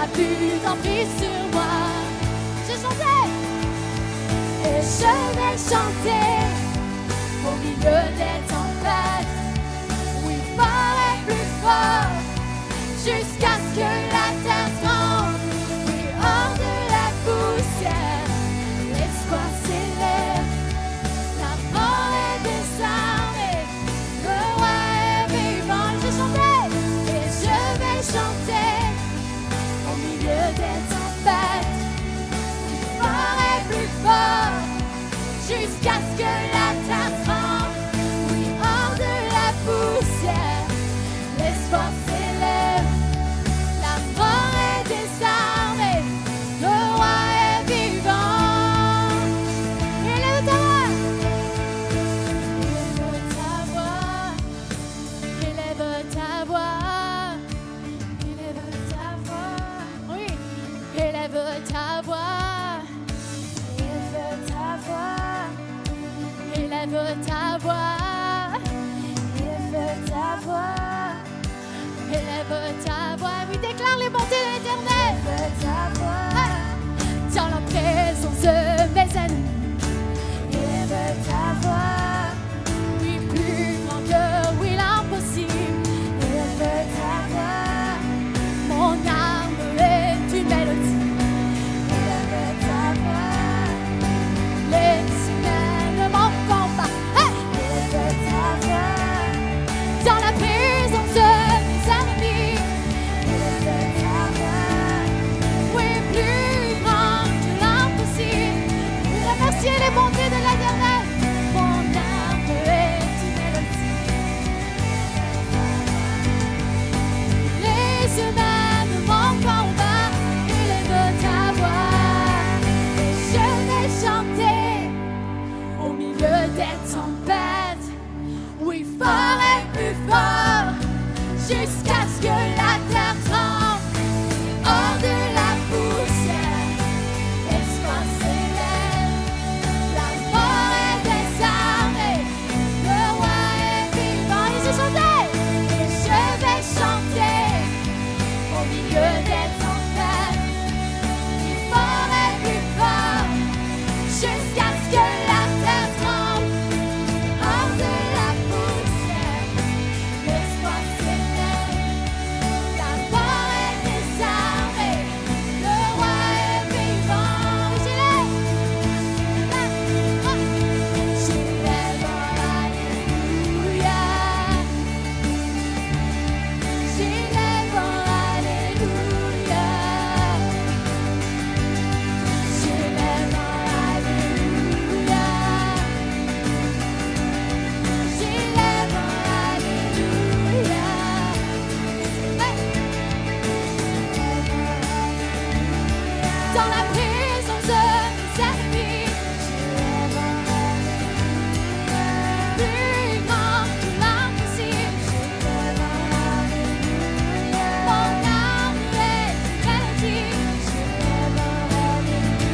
a plus d'emprise sur moi. Je chantais et je vais chanter au milieu des tempêtes. Oui, fort et plus fort, jusqu'à ce que la terre tremble. Oui, hors de la poussière, l'espoir s'élève. La mort est désarmée, le roi est vivant. Je chantais et je vais chanter au milieu des tempêtes. Oui, fort et plus fort, jusqu'à ce que la terre tremble. Oui, hors de la poussière, l'espoir s'élève. La mort est désarmée, le roi est vivant. Élève ta voix, élève ta voix, élève ta voix, élève ta voix. Oui, élève ta voix, élève ta voix, élève ta voix, élève ta voix. Élève ta voix, oui, déclare les bontés de l'Éternel. Élève ta voix, dans la présence de mes ennemis. Élève ta voix, oui, plus grand que, oui, l'impossible. Élève ta voix, mon âme est une mélodie. Élève ta voix, les humains ne manquent pas. Hey! Élève ta voix, dans la présence de mes ennemis. Élève ta voix, oui, plus grand que l'impossible. Remerciez les bontés de l'Éternel. Mon âme est une mélodie. Les humains ne manquent pas. Élève ta voix et je vais chanter au milieu des tempêtes. Oui, fort et plus fort, jusqu'à ce que la terre tremble. Hors de la poussière, l'espoir s'élève. La mort est désarmée, le roi est vivant. Et je chantais, et je vais chanter au milieu des tempêtes. Oui, fort et plus fort, jusqu'à ce que la terre tremble. Hors de la poussière, l'espoir s'élève. La mort est désarmée, le roi est vivant. J'élève en alléluia. J'élève en alléluia. J'élève en alléluia. J'élève en alléluia. Dans la présence de mes ennemis, j'élève en alléluia. Plus grand que l'impossible, j'élève en alléluia. Mon âme est une mélodie, j'élève en alléluia.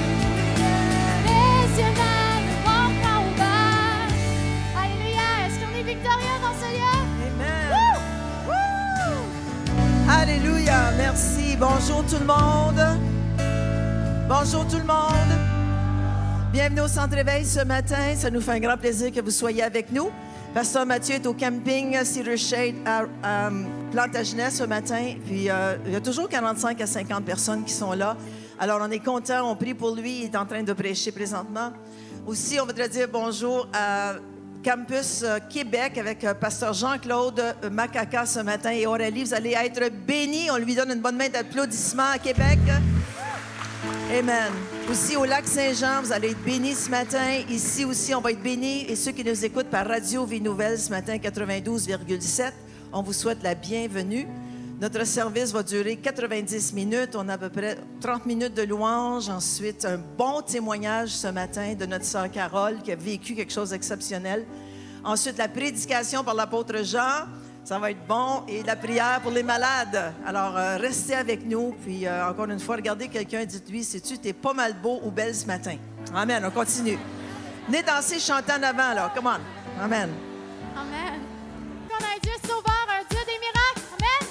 Les yeux ne manqueront pas. Alléluia. Est-ce qu'on est victorieux dans ce lieu? Amen. Woo! Alléluia. Merci. Bonjour tout le monde. Bonjour tout le monde. Bienvenue au Centre Éveil ce matin. Ça nous fait un grand plaisir que vous soyez avec nous. Pasteur Mathieu est au camping Cedar Shade à Plantagenet ce matin. Puis il y a toujours 45 à 50 personnes qui sont là. Alors on est content, on prie pour lui. Il est en train de prêcher présentement. Aussi, on voudrait dire bonjour à Campus Québec avec Pasteur Jean-Claude Macaca ce matin et Aurélie. Vous allez être bénis. On lui donne une bonne main d'applaudissements à Québec. Amen. Aussi au Lac-Saint-Jean, vous allez être bénis ce matin. Ici aussi, on va être bénis. Et ceux qui nous écoutent par Radio Vie Nouvelle ce matin, 92,7, on vous souhaite la bienvenue. Notre service va durer 90 minutes. On a à peu près 30 minutes de louange. Ensuite, un bon témoignage ce matin de notre sœur Carole qui a vécu quelque chose d'exceptionnel. Ensuite, la prédication par l'apôtre Jean. Ça va être bon. Et la prière pour les malades. Alors, restez avec nous. Puis, encore une fois, regardez quelqu'un, dites-lui, sais-tu, t'es pas mal beau ou belle ce matin. Amen. On continue. Venez danser, chanter en avant, là. Come on. Amen. Amen. On a un Dieu sauveur, un Dieu des miracles. Amen.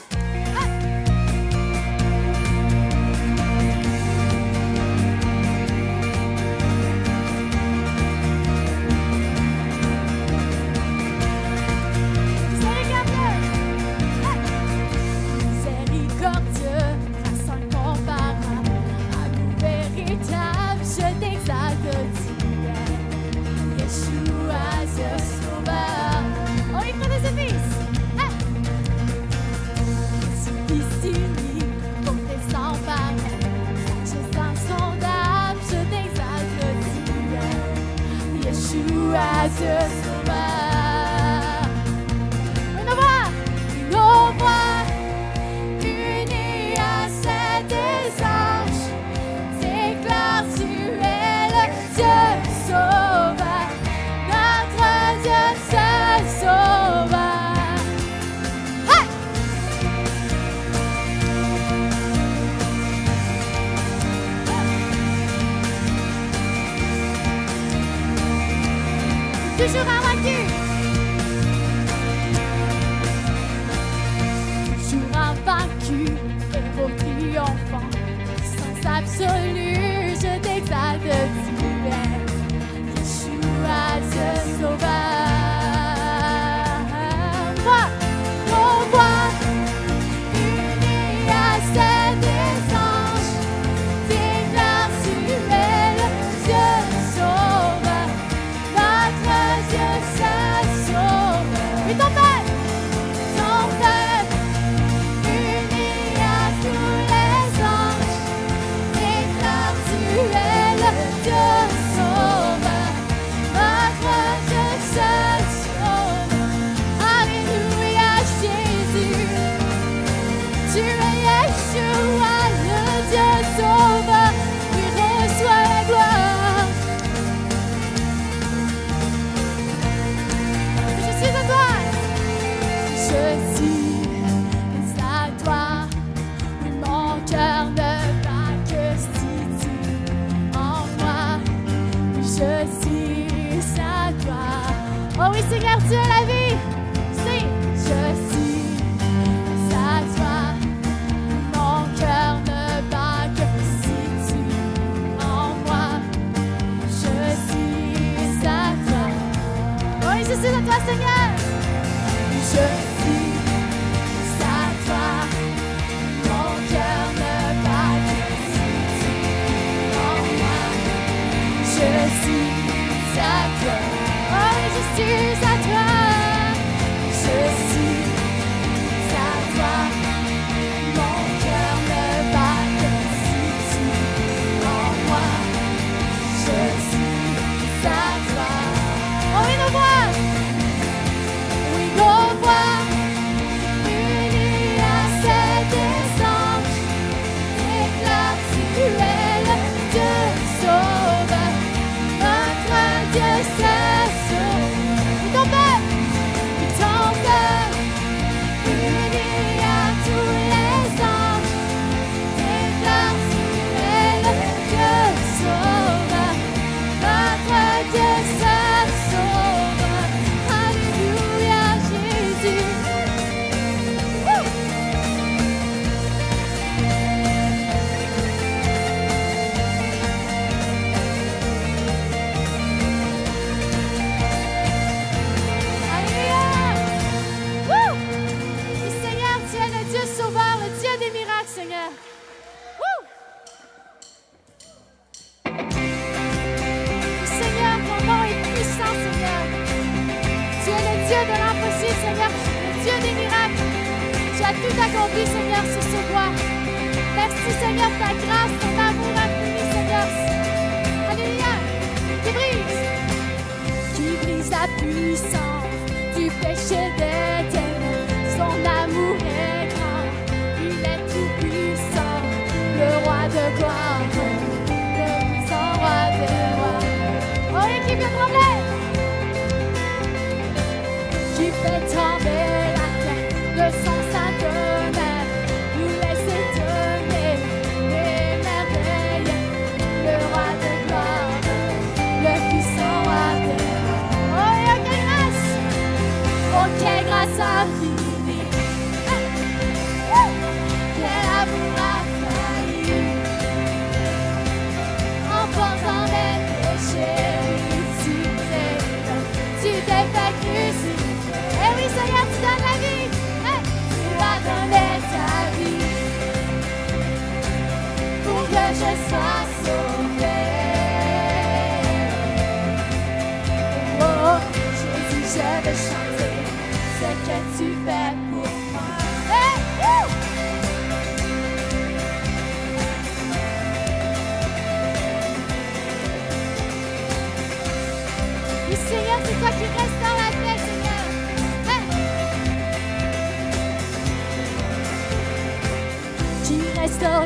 Dieu sauveur. Nos voix unies à celles des anges déclarent tu es le Dieu sauveur, notre Dieu seul sauveur. Hey! Toujours invaincu. Toujours invaincu, héros triomphant, puissance absolue, je t'exalte, tu es Yeshua, Dieu sauveur. Nos voix unies à celles des anges déclarent tu es le Dieu sauveur, notre Dieu seul sauveur. Et ton peuple uni à tous les anges déclare tu es le Dieu sauveur, notre Dieu seul sauveur. Alléluia Jésus, tu es Yeshua, le Dieu sauveur, qui reçoit la gloire. Je suis à toi, je suis à toi, mon cœur ne bat que si tu en moi, je suis à toi. Oh oui Seigneur, tu es la vie, c'est je suis à toi, mon cœur ne bat que si tu en moi, je suis à toi. Oh oui, je suis à toi Seigneur, je suis à toi, mon cœur ne bat que si tu en moi, je suis à toi. Oh oui, je suis à toi, je suis à toi, mon cœur ne bat que si tu en moi, je suis à toi. Oh oui, nos voix, oui, nos voix unies à celles des anges déclarent tu es le Dieu sauveur, notre Dieu seul sauveur. Et ton peuple unis à tous les anges déclarent tu es le Dieu sauveur, notre Dieu seul sauveur. Alléluia Jésus. Woo! Alléluia. Woo! Et Seigneur, tu es le Dieu sauveur, le Dieu des miracles, Seigneur. Woo! Et Seigneur, ton nom est puissant, Seigneur. Tu es le Dieu de l'impossible, Seigneur, le Dieu des miracles. Tu as tout accompli, Seigneur, sur ce bois. Merci, Seigneur, ta grâce, ton amour infini, Seigneur. Alléluia. Qui brise la puissance du péché des ténèbres. Son amour est grand, il est tout puissant, le roi de gloire, le puissant roi des rois. Oh, et qui fait trembler, qui fait trembler la terre de son saint tonnerre, nous laisser donner les merveilles, le roi de gloire, le puissant roi des rois. Oh, et quelle grâce infinie, quel amour infailli, emportant mes péchés, tu t'es fait crucifier. Eh oui, Seigneur, tu donnes la vie, tu as donné ta vie pour que je sois sauvé. Oh, Jésus, je veux chanter ce que tu fais pour moi. Hey, woo! Et Seigneur, c'est toi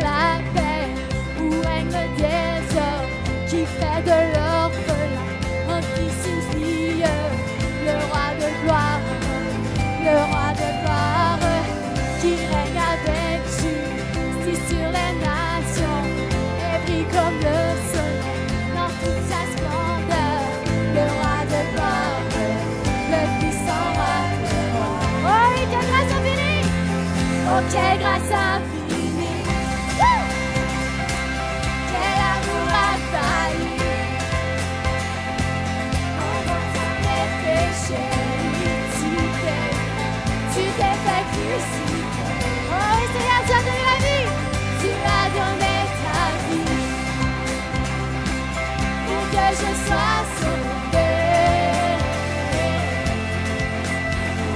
la paix, où règne le désordre, qui fait de l'orphelin un fils oublieux. Le roi de gloire, qui règne avec justice sur les nations, et brille comme le soleil dans toute sa splendeur. Le roi de gloire, le puissant roi de gloire. Oh oui, quelle grâce infinie! Oh, quelle grâce infinie! Woo! Quel amour infaillible! Mes péchés, tu t'es fait crucifier. Oh oui, Seigneur, tu as donné la vie. Tu as donné ta vie pour que je sois sauvé.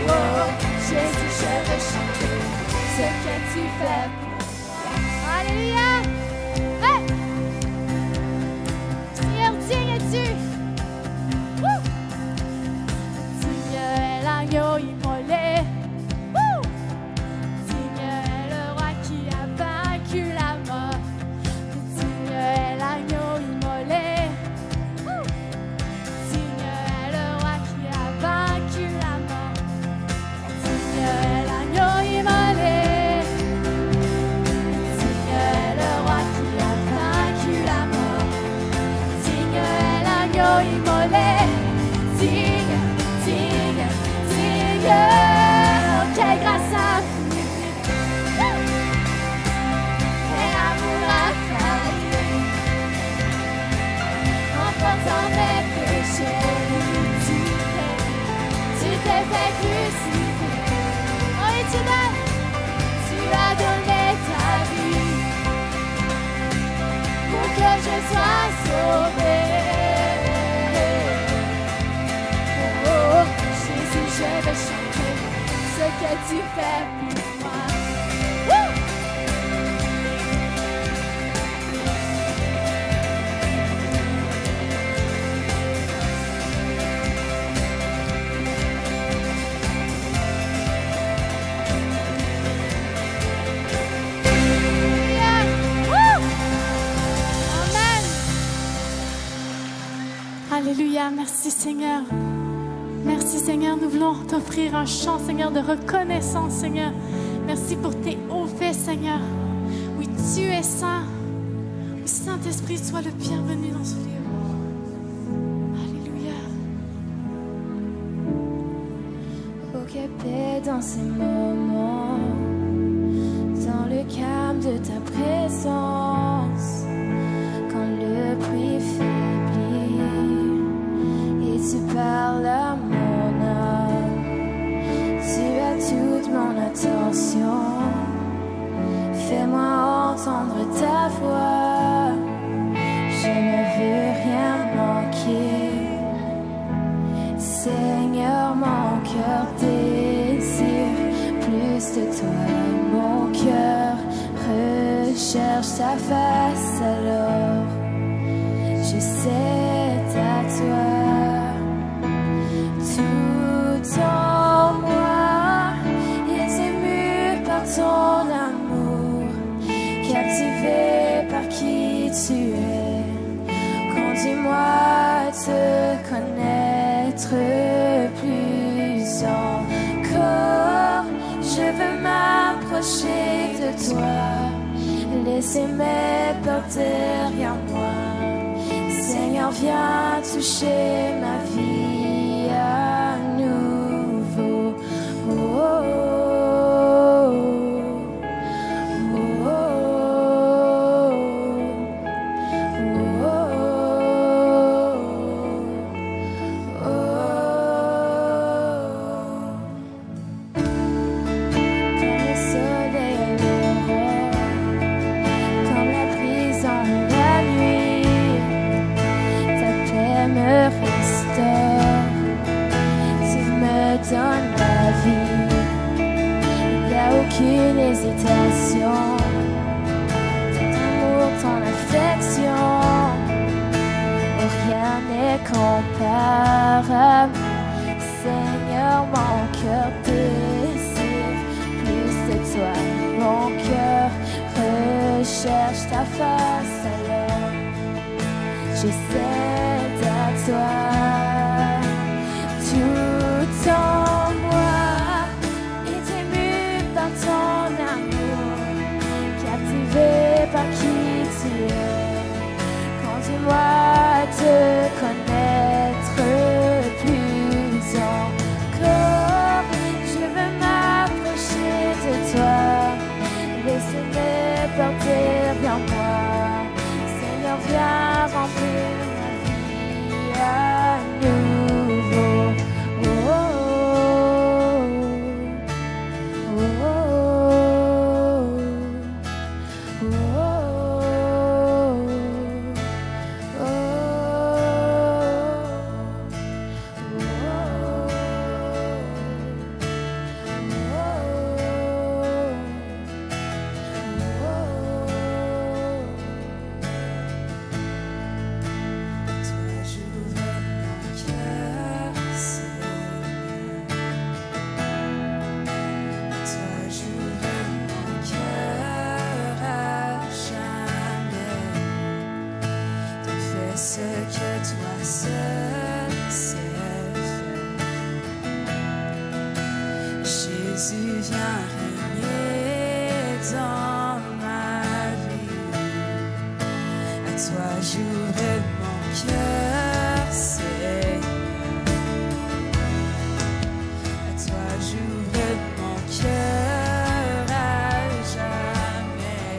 Oh, Jésus, je veux chanter ce que tu fais pour moi. Alléluia. Hey! Seigneur, digne es-tu? L'agneau immolé, digne est le roi qui a vaincu la mort. Digne est l'agneau immolé, digne est le roi qui a vaincu la mort. Digne est l'agneau immolé, digne est le roi qui a vaincu la mort. Digne est l'agneau immolé, digne. Oh, quelle grâce infinie, quel amour infaillible, en portant mes péchés, tu t'es fait crucifier. Oh, et tu as donné ta vie pour que je sois sauvé. Je veux chanter ce que tu fais pour moi. Woo! Yeah. Woo! Amen. Alléluia, merci Seigneur. Merci Seigneur, nous voulons t'offrir un chant, Seigneur, de reconnaissance, Seigneur. Merci pour tes hauts faits, Seigneur. Oui, tu es saint. Oui, Saint-Esprit, sois le bienvenu dans ce lieu. Alléluia. Oh, quelle paix dans ces moments, dans le calme de ta présence, quand le bruit faiblit et tu parles à mon âme. Tu as toute mon attention, fais-moi entendre ta voix. Je ne veux rien manquer. Seigneur, mon cœur désire plus de toi. Mon cœur recherche ta face, alors je sais à toi. Tout en moi est ému par ton amour, captivé par qui tu es. Conduis-moi à te connaître plus encore. Je veux m'approcher de toi, laisser mes peurs derrière moi. Seigneur, viens toucher ma vie à nouveau. Oh, oh, oh, oh, oh, oh, oh. Comme le soleil à l'aurore, comme la brise en la nuit, ta paix me restaure, tu me donnes la vie. Il n'y a aucune hésitation, ton amour, ton affection, oh, rien n'est comparable. Seigneur, mon cœur désire plus de toi, mon cœur recherche cherche ta face ailleurs. Je cède à toi. Tout en moi est ému par ton amour, captivé par qui tu es. Conduis-moi à te connaître plus encore. Je veux m'approcher de toi, laisse-moi porter vers moi. Seigneur, viens remplir ma vie à nouveau. Oh, oh, oh, oh, oh, oh, ce que toi seul sais faire. Jésus, viens régner dans ma vie. À toi j'ouvre mon cœur, Seigneur. À toi j'ouvre mon cœur à jamais.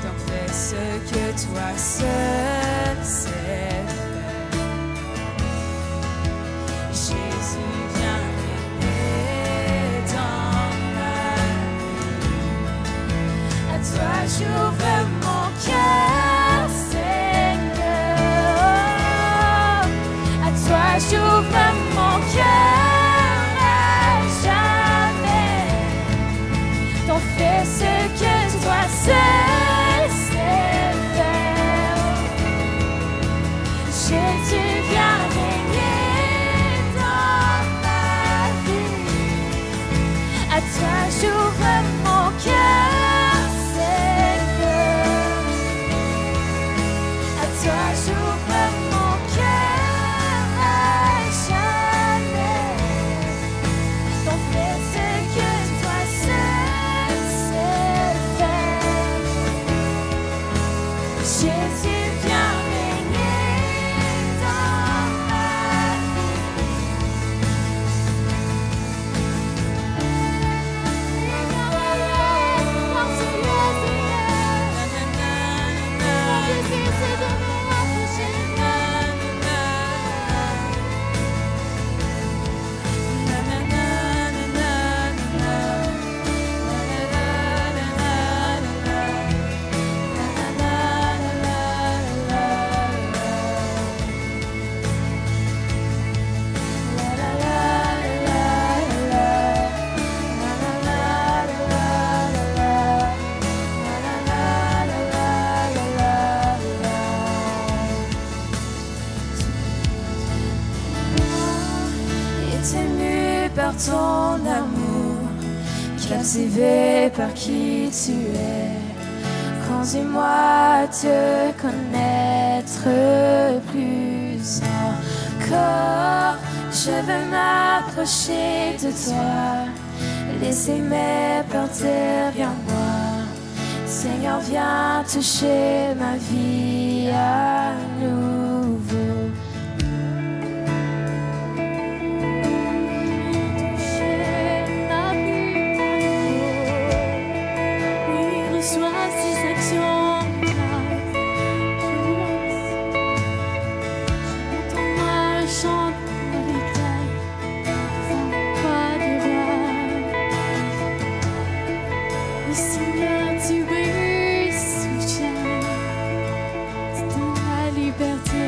Donc fais ce que toi seul sais faire. Jésus, viens régner dans ma vie. À toi j'ouvre mon cœur, Seigneur. À toi j'ouvre mon cœur à jamais. Donc fais ce que toi seul sais faire. Jésus, viens régner dans ma vie. À toi j'ouvre mon cœur, Seigneur. À toi j'ouvre mon cœur à jamais. Donc fais ce que toi seul sais faire. Jésus, viens régner dans ma vie. Quand tu es mon désir c'est de me rapprocher de toi. Est ému par ton amour, captivé par qui tu es. Conduis-moi à te connaître plus encore. Je veux m'approcher de toi, laisser mes porter vers moi. Seigneur, viens toucher ma vie à nouveau. Toucher ma vie, oui, reçois ces actions. Entends-moi chanter avec elle, sans pas de roi. Le Seigneur, tu es soutien, tu donnes la liberté.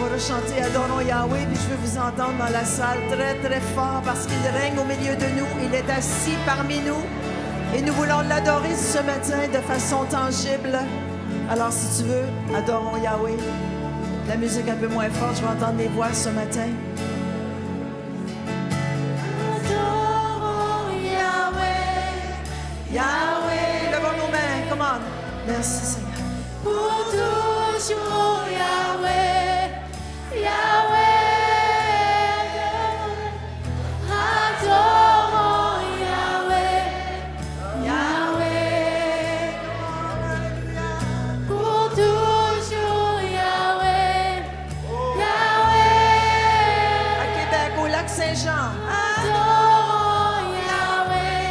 va rechanter Adorons Yahweh, puis je veux vous entendre dans la salle très, très fort parce qu'il règne au milieu de nous. Il est assis parmi nous et nous voulons l'adorer ce matin de façon tangible. Alors, si tu veux, adorons Yahweh. La musique un peu moins forte, je vais entendre les voix ce matin. Adorons Yahweh, Yahweh, levons nos mains, come on. Merci Seigneur. pour toujours Yahweh, Yahweh. Adorons Yahweh, Yahweh. Pour toujours Yahweh, Yahweh. À Québec, au lac Saint-Jean. Adorons Yahweh,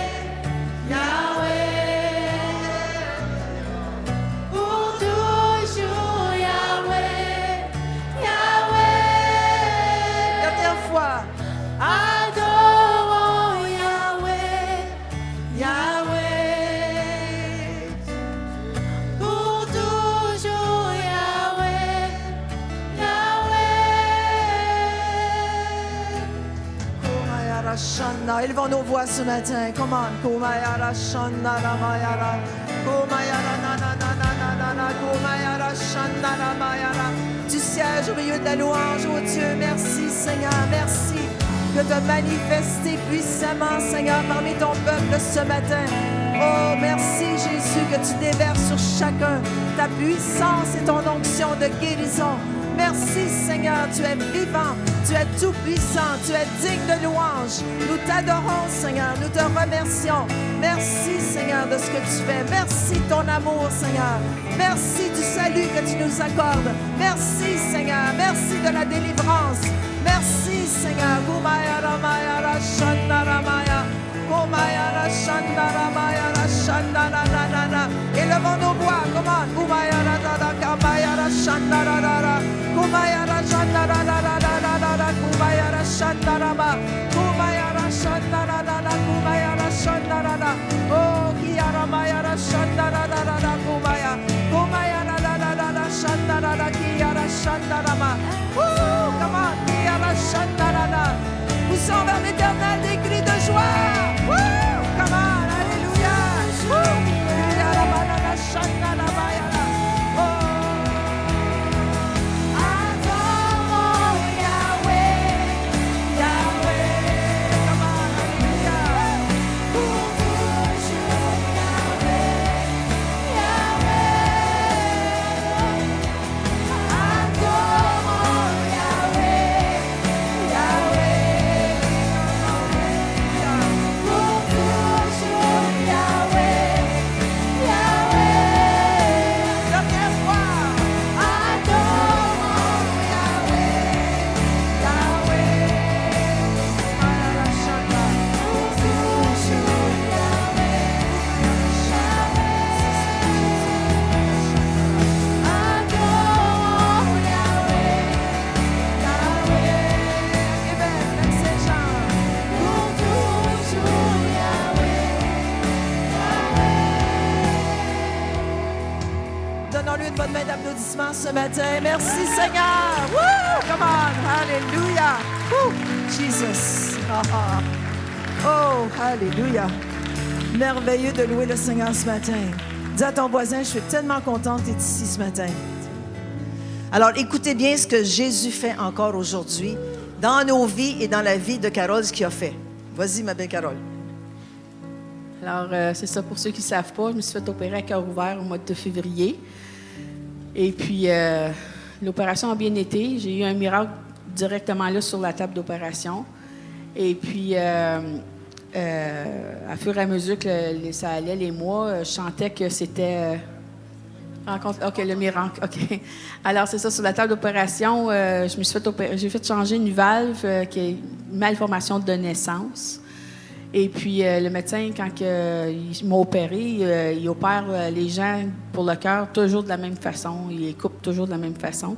Yahweh. Pour toujours Yahweh, Yahweh. Dernière fois. Adorons Yahweh, Yahweh. pour toujours Yahweh, Yahweh. Kumayara Shanda. Élevons nos voix ce matin. Come on. Kumayara Shanda Ramayara. Kumayara na na na na na na na. Kumayara Shanda Ramayara. Tu sièges au milieu de la louange, oh Dieu. Merci Seigneur. Merci de te manifester puissamment, Seigneur, parmi ton peuple ce matin. Oh, merci Jésus que tu déverses sur chacun ta puissance et ton onction de guérison. Merci Seigneur, tu es vivant, tu es tout-puissant, tu es digne de louange. Nous t'adorons Seigneur, nous te remercions. Merci Seigneur de ce que tu fais. Merci de ton amour Seigneur. Merci du salut que tu nous accordes. Merci Seigneur, merci de la délivrance. Merci Seigneur. Kumayara Mayara Shandara Maya. Kumayara Shandara Mayara Shandara Nana. Élevons nos voix, comment? Kumayara Dada Kamayara Shandara Dada. Kumayara Shandara Dada Dada. Kumayara Shandara Ma. Kumayara Shandara Dada. Kumayara Shandara Dada. Oh, Kiara Mayara Shandara Dada. Kumaya. Kumayara Dada Dada Shandara Dada. Kiara Shandara Ma. Come on, Kiara Shandara Dada. Poussons vers l'éternel des cris de joie. Come on, alléluia. Kiara Banana Shandara Mayara. Adorons Yahweh, Yahweh. Come on, alléluia. Pour toujours Yahweh, Yahweh. Adorons Yahweh, Yahweh. Pour toujours Yahweh, Yahweh. Dernière fois. Adorons Yahweh, Yahweh. Mayara Shandara. Pour toujours Yahweh, adorons Yahweh, Yahweh. Québec, lac Saint-Jean. Pour toujours Yahweh, Donnons-lui une bonne main d'applaudissement ce matin. Merci Seigneur. Woo! Come on. Alléluia. Woo! Jesus. Oh, alléluia. Merveilleux de louer le Seigneur ce matin. Dis à ton voisin, je suis tellement contente d'être ici ce matin. Alors, écoutez bien ce que Jésus fait encore aujourd'hui dans nos vies et dans la vie de Carole, ce qu'il a fait. Vas-y, ma belle Carole. Alors, c'est ça, pour ceux qui ne savent pas, je me suis fait opérer à cœur ouvert au mois de février. Et puis, l'opération a bien été. J'ai eu un miracle directement là sur la table d'opération. Et puis, à fur et à mesure que ça allait, les mois, je sentais que c'était... OK, le miracle, OK. Alors, c'est ça, sur la table d'opération, je me suis fait opérer, j'ai fait changer une valve qui est une malformation de naissance. Et puis, le médecin, quand il m'a opéré, il opère les gens pour le cœur toujours de la même façon. Il les coupe toujours de la même façon.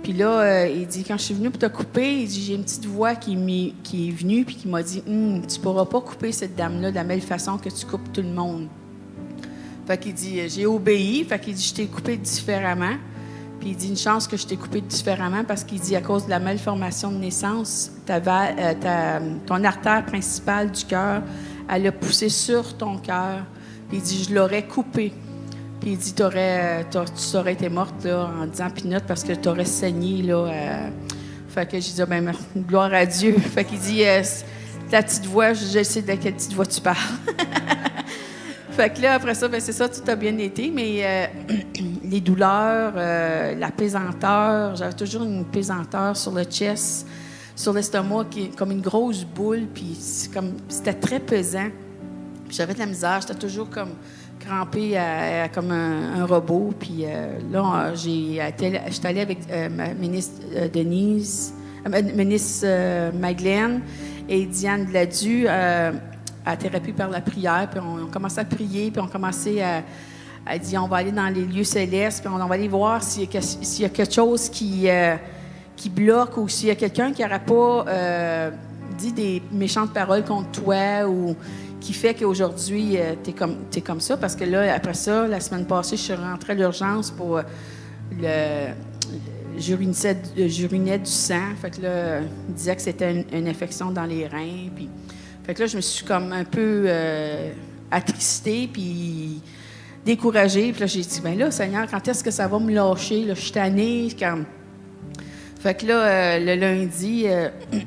Puis là, il dit, quand je suis venue pour te couper, il dit, j'ai une petite voix qui est venue puis qui m'a dit, tu pourras pas couper cette dame-là de la même façon que tu coupes tout le monde. Fait qu'il dit, j'ai obéi. Fait qu'il dit, je t'ai coupé différemment. Puis il dit, une chance que je t'ai coupé différemment parce qu'il dit, à cause de la malformation de naissance, ton artère principale du cœur, elle a poussé sur ton cœur. Puis il dit, je l'aurais coupé. Puis il dit, tu aurais été morte là, en disant pinotte parce que tu aurais saigné. Là, Fait que j'ai dit, ben, gloire à Dieu. Fait qu'il dit, ta petite voix, je sais de quelle petite voix tu parles. Fait que là, après ça, ben, c'est ça, tout a bien été, mais les douleurs, la pesanteur, j'avais toujours une pesanteur sur le chest, sur l'estomac, qui est comme une grosse boule, puis c'était très pesant. Puis j'avais de la misère, j'étais toujours comme crampée comme un robot. Puis là, j'étais allée avec ma ministre ministre Magdeleine et Diane Gladu à thérapie par la prière. Puis on commençait à prier, puis on commençait à dire, on va aller dans les lieux célestes, puis on va aller voir s'il y a quelque chose qui bloque ou s'il y a quelqu'un qui n'aurait pas dit des méchantes paroles contre toi ou qui fait qu'aujourd'hui, t'es comme ça. Parce que là, après ça, la semaine passée, je suis rentrée à l'urgence pour j'urinais du sang. Fait que là, il disait que c'était une infection dans les reins. Puis, fait que là, je me suis comme un peu attristée puis découragée. Puis là, j'ai dit, bien là, Seigneur, quand est-ce que ça va me lâcher? Là, je suis tannée. Fait que là, le lundi,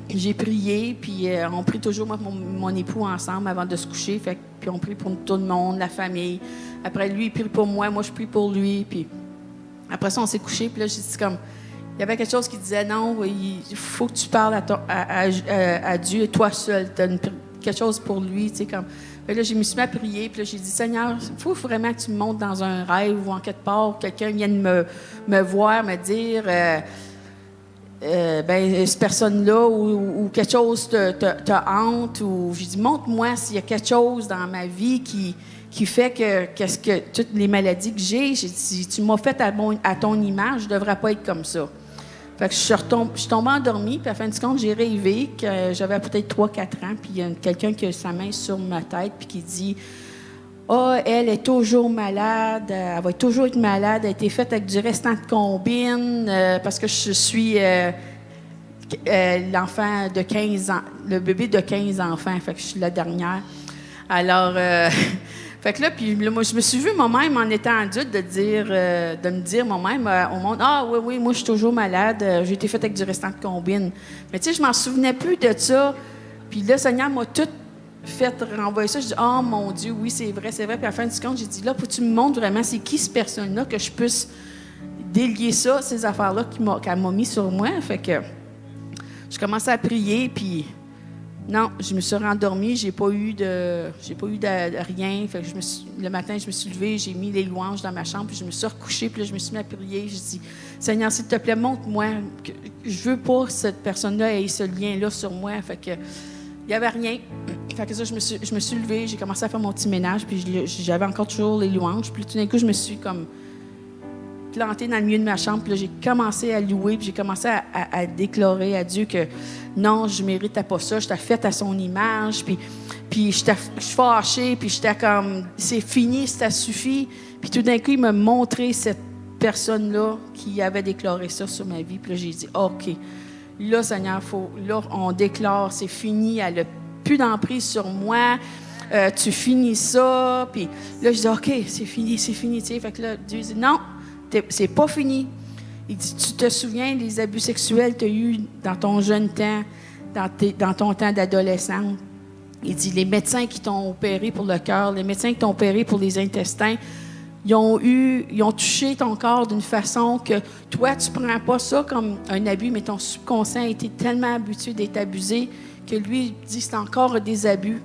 j'ai prié, puis on prie toujours, moi et mon époux, ensemble avant de se coucher. Puis on prie pour tout le monde, la famille. Après, lui, il prie pour moi je prie pour lui. Puis après ça, on s'est couché, puis là, j'ai dit comme... Il y avait quelque chose qui disait, non, il faut que tu parles à Dieu, toi seul. Tu as quelque chose pour lui, tu sais, comme... Fait que là, je me suis mis à prier, puis là, j'ai dit, Seigneur, il faut vraiment que tu me montres dans un rêve ou en quelque part, quelqu'un vienne me voir, me dire... cette personne-là ou quelque chose te hante ou j'ai dit montre-moi s'il y a quelque chose dans ma vie qui fait que toutes les maladies que j'ai dit tu m'as fait à ton image, je devrais pas être comme ça. Fait que je suis tombée endormie, puis à la fin du compte, j'ai rêvé que j'avais peut-être 3-4 ans, puis il y a quelqu'un qui a sa main sur ma tête puis qui dit elle est toujours malade, elle va toujours être malade, elle a été faite avec du restant de combine, parce que je suis l'enfant de 15 ans, le bébé de 15 enfants, fait que je suis la dernière. Alors, fait que là, puis moi, je me suis vue moi-même en étant adulte de me dire moi-même au monde, oui, moi je suis toujours malade, j'ai été faite avec du restant de combine. Mais tu sais, je m'en souvenais plus de ça. Puis là, Seigneur m'a tout fait renvoyer ça. Je dis, oh mon Dieu, oui, c'est vrai. Puis à la fin du compte, j'ai dit, là, faut que tu me montres vraiment c'est qui cette personne-là, que je puisse délier ça, ces affaires-là qu'elle m'a mis sur moi. Fait que je commençais à prier, puis non, je me suis rendormie, j'ai pas eu de rien. Fait que le matin, je me suis levée, j'ai mis les louanges dans ma chambre, puis je me suis recouchée, puis là, je me suis mis à prier. Je dis, Seigneur, s'il te plaît, montre-moi que je veux pas que cette personne-là ait ce lien-là sur moi. Fait que il n'y avait rien. Fait que ça, je me suis levée, j'ai commencé à faire mon petit ménage, puis j'avais encore toujours les louanges. Puis tout d'un coup, je me suis comme plantée dans le milieu de ma chambre, puis là, j'ai commencé à louer, puis j'ai commencé à déclarer à Dieu que non, je ne méritais pas ça, j'étais faite à son image, puis je suis fâchée, puis j'étais comme, c'est fini, ça suffit. Puis tout d'un coup, il m'a montré cette personne-là qui avait déclaré ça sur ma vie, puis là, j'ai dit, OK. Là, Seigneur, là, on déclare, c'est fini, elle n'a plus d'emprise sur moi, tu finis ça. Puis là, je dis, OK, c'est fini, tu sais. Fait que là, Dieu dit, non, c'est pas fini. Il dit, tu te souviens des abus sexuels que tu as eus dans ton jeune temps, dans ton temps d'adolescente. Il dit, les médecins qui t'ont opéré pour le cœur, les médecins qui t'ont opéré pour les intestins, ils ont touché ton corps d'une façon que toi, tu ne prends pas ça comme un abus, mais ton subconscient a été tellement habitué d'être abusé que lui, il dit c'est encore des abus.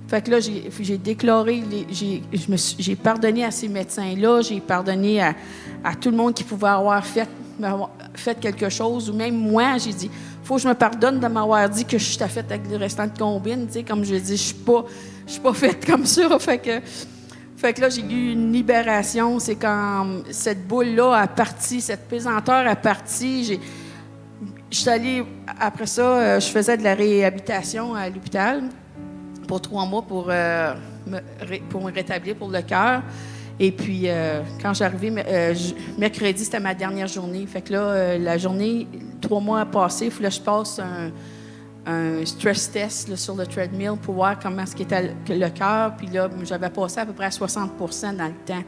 Fait que là, j'ai déclaré, j'ai pardonné à ces médecins-là, j'ai pardonné à tout le monde qui pouvait avoir fait quelque chose, ou même moi, j'ai dit, il faut que je me pardonne de m'avoir dit que je suis faite avec le restant de combine, tu sais, comme je dis, je suis pas faite comme ça, Fait que là, j'ai eu une libération. C'est quand cette boule-là a parti, cette pesanteur a parti. Je suis allée, après ça, je faisais de la réhabilitation à l'hôpital pour 3 mois pour me rétablir pour le cœur. Et puis, quand j'arrivais, mercredi, c'était ma dernière journée. Fait que là, la journée, 3 mois passés, il fallait que je passe un stress test là, sur le treadmill pour voir comment ce qu'était le cœur. Puis là, j'avais passé à peu près à 60 % dans le temps.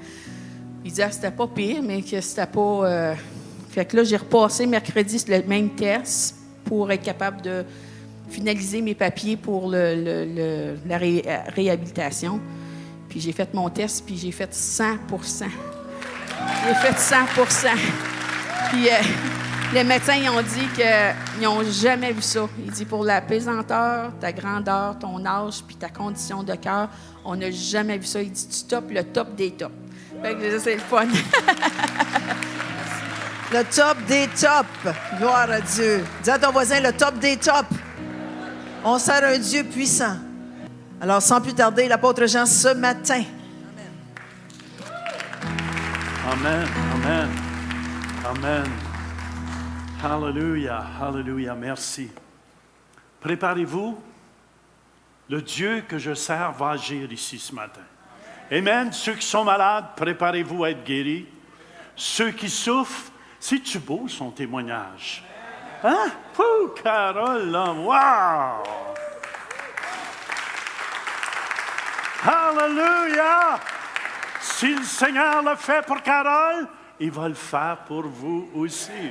Il disait que c'était pas pire, mais que c'était pas... Fait que là, j'ai repassé mercredi le même test pour être capable de finaliser mes papiers pour la réhabilitation. Puis j'ai fait mon test, puis j'ai fait 100 %. J'ai fait 100 %. Puis les médecins, ils ont dit qu'ils n'ont jamais vu ça. Ils disent pour la pesanteur, ta grandeur, ton âge, puis ta condition de cœur, on n'a jamais vu ça. Ils disent tu topes le top des tops. Fait que c'est le fun. Le top des tops. Gloire à Dieu. Dis à ton voisin, le top des tops. On sert un Dieu puissant. Alors, sans plus tarder, l'apôtre Jean ce matin. Amen, amen, amen. Alléluia, alléluia, merci. Préparez-vous. Le Dieu que je sers va agir ici ce matin. Amen. Ceux qui sont malades, préparez-vous à être guéris. Ceux qui souffrent, c'est-tu beau son témoignage? Hein? Ouh, Carole, là, wow! Alléluia! Si le Seigneur le fait pour Carole, il va le faire pour vous aussi.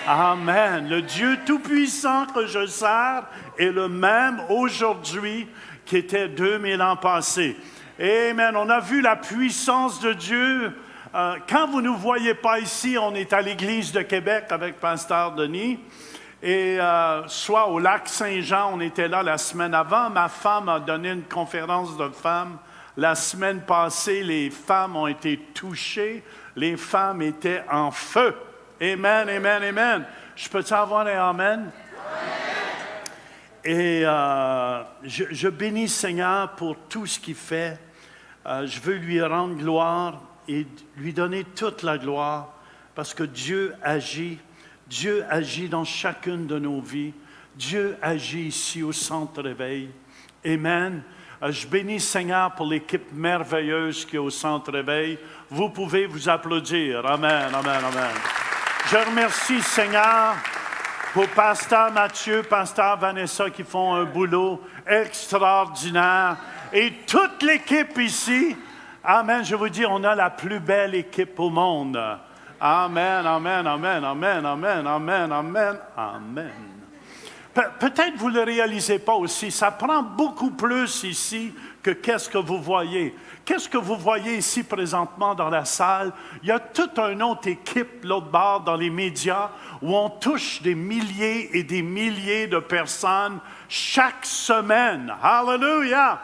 Amen. Le Dieu Tout-Puissant que je sers est le même aujourd'hui qui était 2000 ans passés. Amen. On a vu la puissance de Dieu. Quand vous ne nous voyez pas ici, on est à l'Église de Québec avec Pasteur Denis. Et soit au lac Saint-Jean, on était là la semaine avant. Ma femme a donné une conférence de femmes. La semaine passée, les femmes ont été touchées. Les femmes étaient en feu. Amen, amen, amen. Je peux-tu avoir un amen? Et je bénis Seigneur pour tout ce qu'il fait. Je veux lui rendre gloire et lui donner toute la gloire parce que Dieu agit. Dieu agit dans chacune de nos vies. Dieu agit ici au Centre Réveil. Amen. Je bénis Seigneur pour l'équipe merveilleuse qui est au Centre Réveil. Vous pouvez vous applaudir. Amen, amen, amen. Je remercie Seigneur pour Pasteur Mathieu, Pasteur Vanessa qui font un boulot extraordinaire. Et toute l'équipe ici. Amen. Je vous dis, on a la plus belle équipe au monde. Amen, amen, amen, amen, amen, amen, amen, amen. Peut-être vous ne le réalisez pas aussi, ça prend beaucoup plus ici que qu'est-ce que vous voyez. Qu'est-ce que vous voyez ici présentement dans la salle? Il y a toute une autre équipe, l'autre bord, dans les médias, où on touche des milliers et des milliers de personnes chaque semaine. Hallelujah!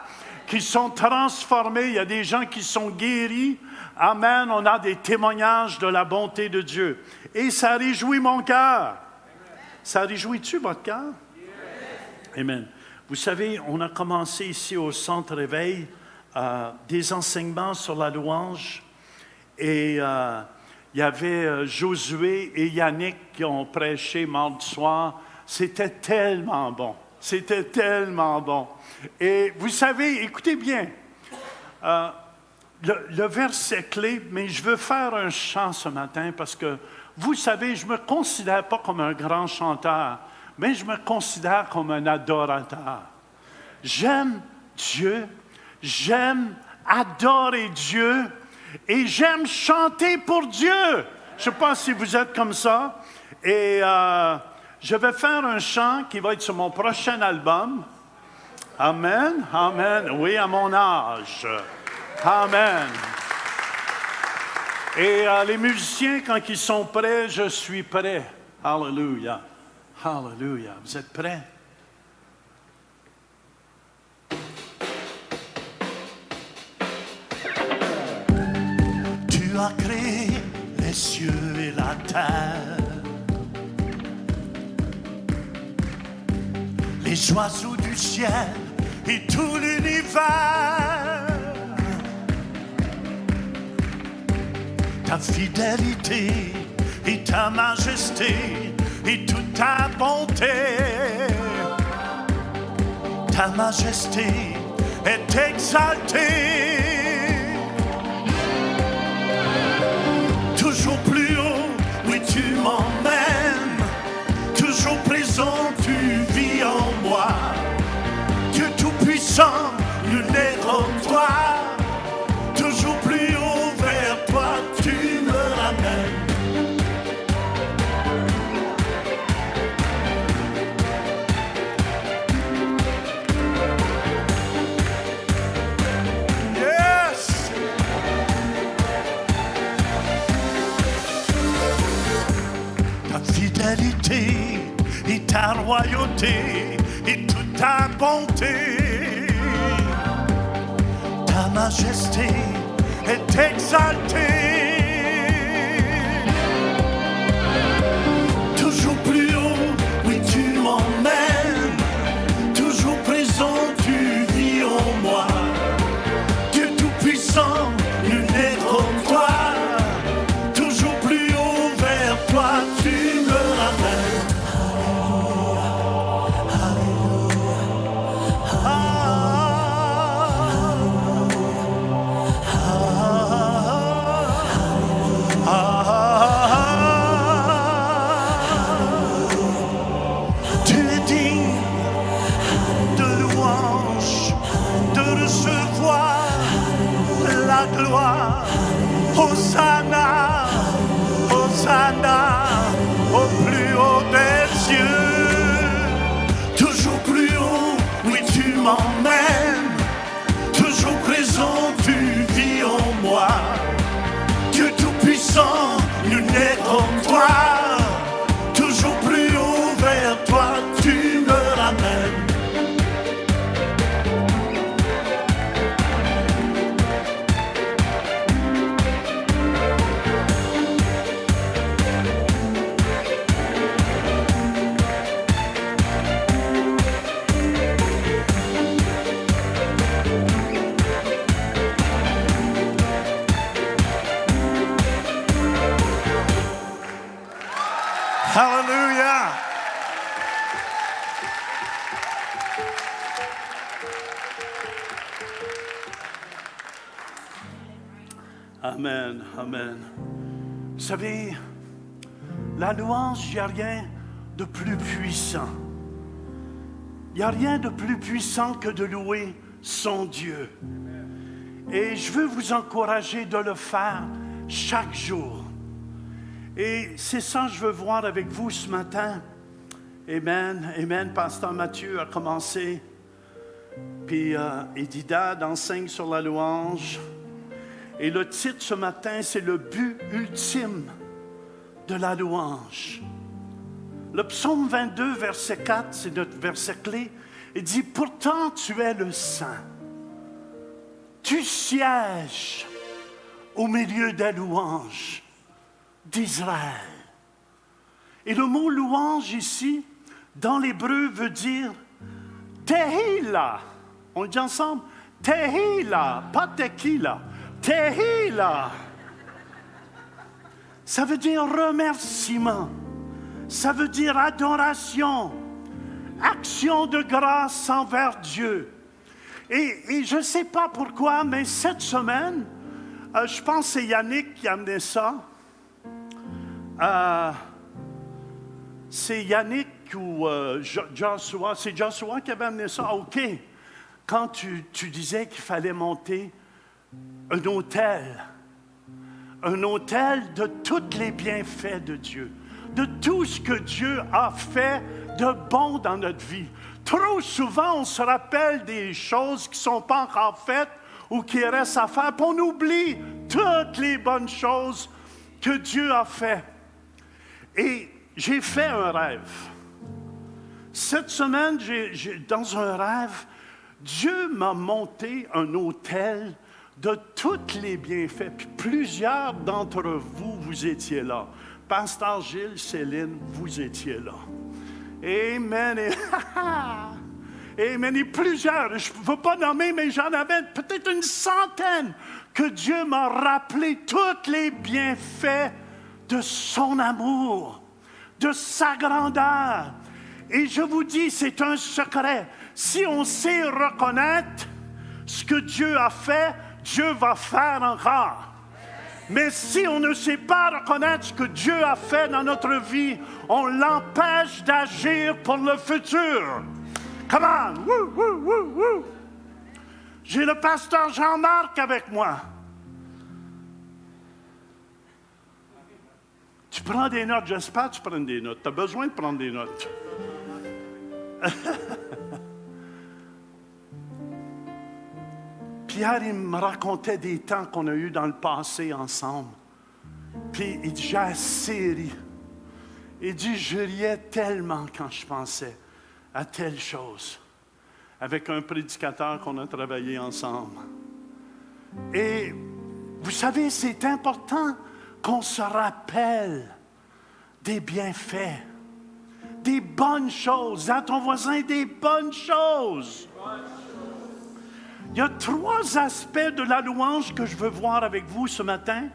Qui sont transformés. Il y a des gens qui sont guéris. Amen. On a des témoignages de la bonté de Dieu. Et ça réjouit mon cœur. Ça réjouit-tu votre cœur? Amen. Vous savez, on a commencé ici au Centre Réveil des enseignements sur la louange. Et il y avait Josué et Yannick qui ont prêché mardi soir. C'était tellement bon. C'était tellement bon. Et vous savez, écoutez bien, le verset clé, mais je veux faire un chant ce matin parce que, vous savez, je ne me considère pas comme un grand chanteur, mais je me considère comme un adorateur. J'aime Dieu, j'aime adorer Dieu et j'aime chanter pour Dieu. Je ne sais pas si vous êtes comme ça. Et je vais faire un chant qui va être sur mon prochain album. Amen, amen. Oui, à mon âge. Amen. Et les musiciens, quand ils sont prêts, je suis prêt. Alléluia. Alléluia. Vous êtes prêts? Tu as créé les cieux et la terre, les oiseaux du ciel et tout l'univers. Ta fidélité et ta majesté et toute ta bonté. Ta majesté est exaltée. ta fidélité et ta royauté et toute ta bonté. Ta majesté est exaltée. Toujours plus haut, oui tu m'emmènes. Toujours présent, tu vis en moi. Dieu tout-puissant, nul n'est comme toi. Toujours plus haut vers toi, tu me ramènes. Tu es digne de louange, de recevoir la gloire. Hosanna, Hosanna, au plus haut des cieux. Toujours plus haut, oui tu m'emmènes. Toujours présent, tu vis en moi. Dieu tout-puissant, nul n'est comme toi. Toujours plus haut vers toi, tu me ramènes. Hallelujah. Amen, amen. Vous savez, la louange, il n'y a rien de plus puissant. Il n'y a rien de plus puissant que de louer son Dieu. Et je veux vous encourager de le faire chaque jour. Et c'est ça que je veux voir avec vous ce matin. Amen, amen. Pasteur Mathieu a commencé. Puis Edida enseigne sur la louange. Et le titre ce matin, c'est le but ultime de la louange. Le psaume 22, verset 4, c'est notre verset clé. Il dit, pourtant tu es le Saint. Tu sièges au milieu des louanges d'Israël. Et le mot louange ici, dans l'hébreu, veut dire Tehila. On le dit ensemble? Tehila, pas tequila. Tehila. Ça veut dire remerciement. Ça veut dire adoration. Action de grâce envers Dieu. Et je ne sais pas pourquoi, mais cette semaine, je pense que c'est Yannick qui a amené ça. C'est Yannick ou Joshua. C'est Joshua qui avait amené ça. OK. Quand tu disais qu'il fallait monter un autel de tous les bienfaits de Dieu, de tout ce que Dieu a fait de bon dans notre vie. Trop souvent, on se rappelle des choses qui ne sont pas encore faites ou qui restent à faire, puis on oublie toutes les bonnes choses que Dieu a fait. Et j'ai fait un rêve. Cette semaine, dans un rêve, Dieu m'a monté un autel de tous les bienfaits. Puis plusieurs d'entre vous, vous étiez là. Pasteur Gilles, Céline, vous étiez là. Amen. Amen. Et plusieurs, je ne veux pas nommer, mais j'en avais peut-être une centaine que Dieu m'a rappelé tous les bienfaits de son amour, de sa grandeur. Et je vous dis, c'est un secret. Si on sait reconnaître ce que Dieu a fait, Dieu va faire encore. Mais si on ne sait pas reconnaître ce que Dieu a fait dans notre vie, on l'empêche d'agir pour le futur. Come on! Woo, woo, woo, woo. J'ai le pasteur Jean-Marc avec moi. Tu prends des notes, j'espère que tu prends des notes. Tu as besoin de prendre des notes. Pierre, il me racontait des temps qu'on a eus dans le passé ensemble. Puis il dit, j'ai assez ri. Il dit, je riais tellement quand je pensais à telle chose, avec un prédicateur qu'on a travaillé ensemble. Et vous savez, c'est important qu'on se rappelle des bienfaits, des bonnes choses. À ton voisin, des bonnes choses. Il y a 3 aspects de la louange que je veux voir avec vous ce matin.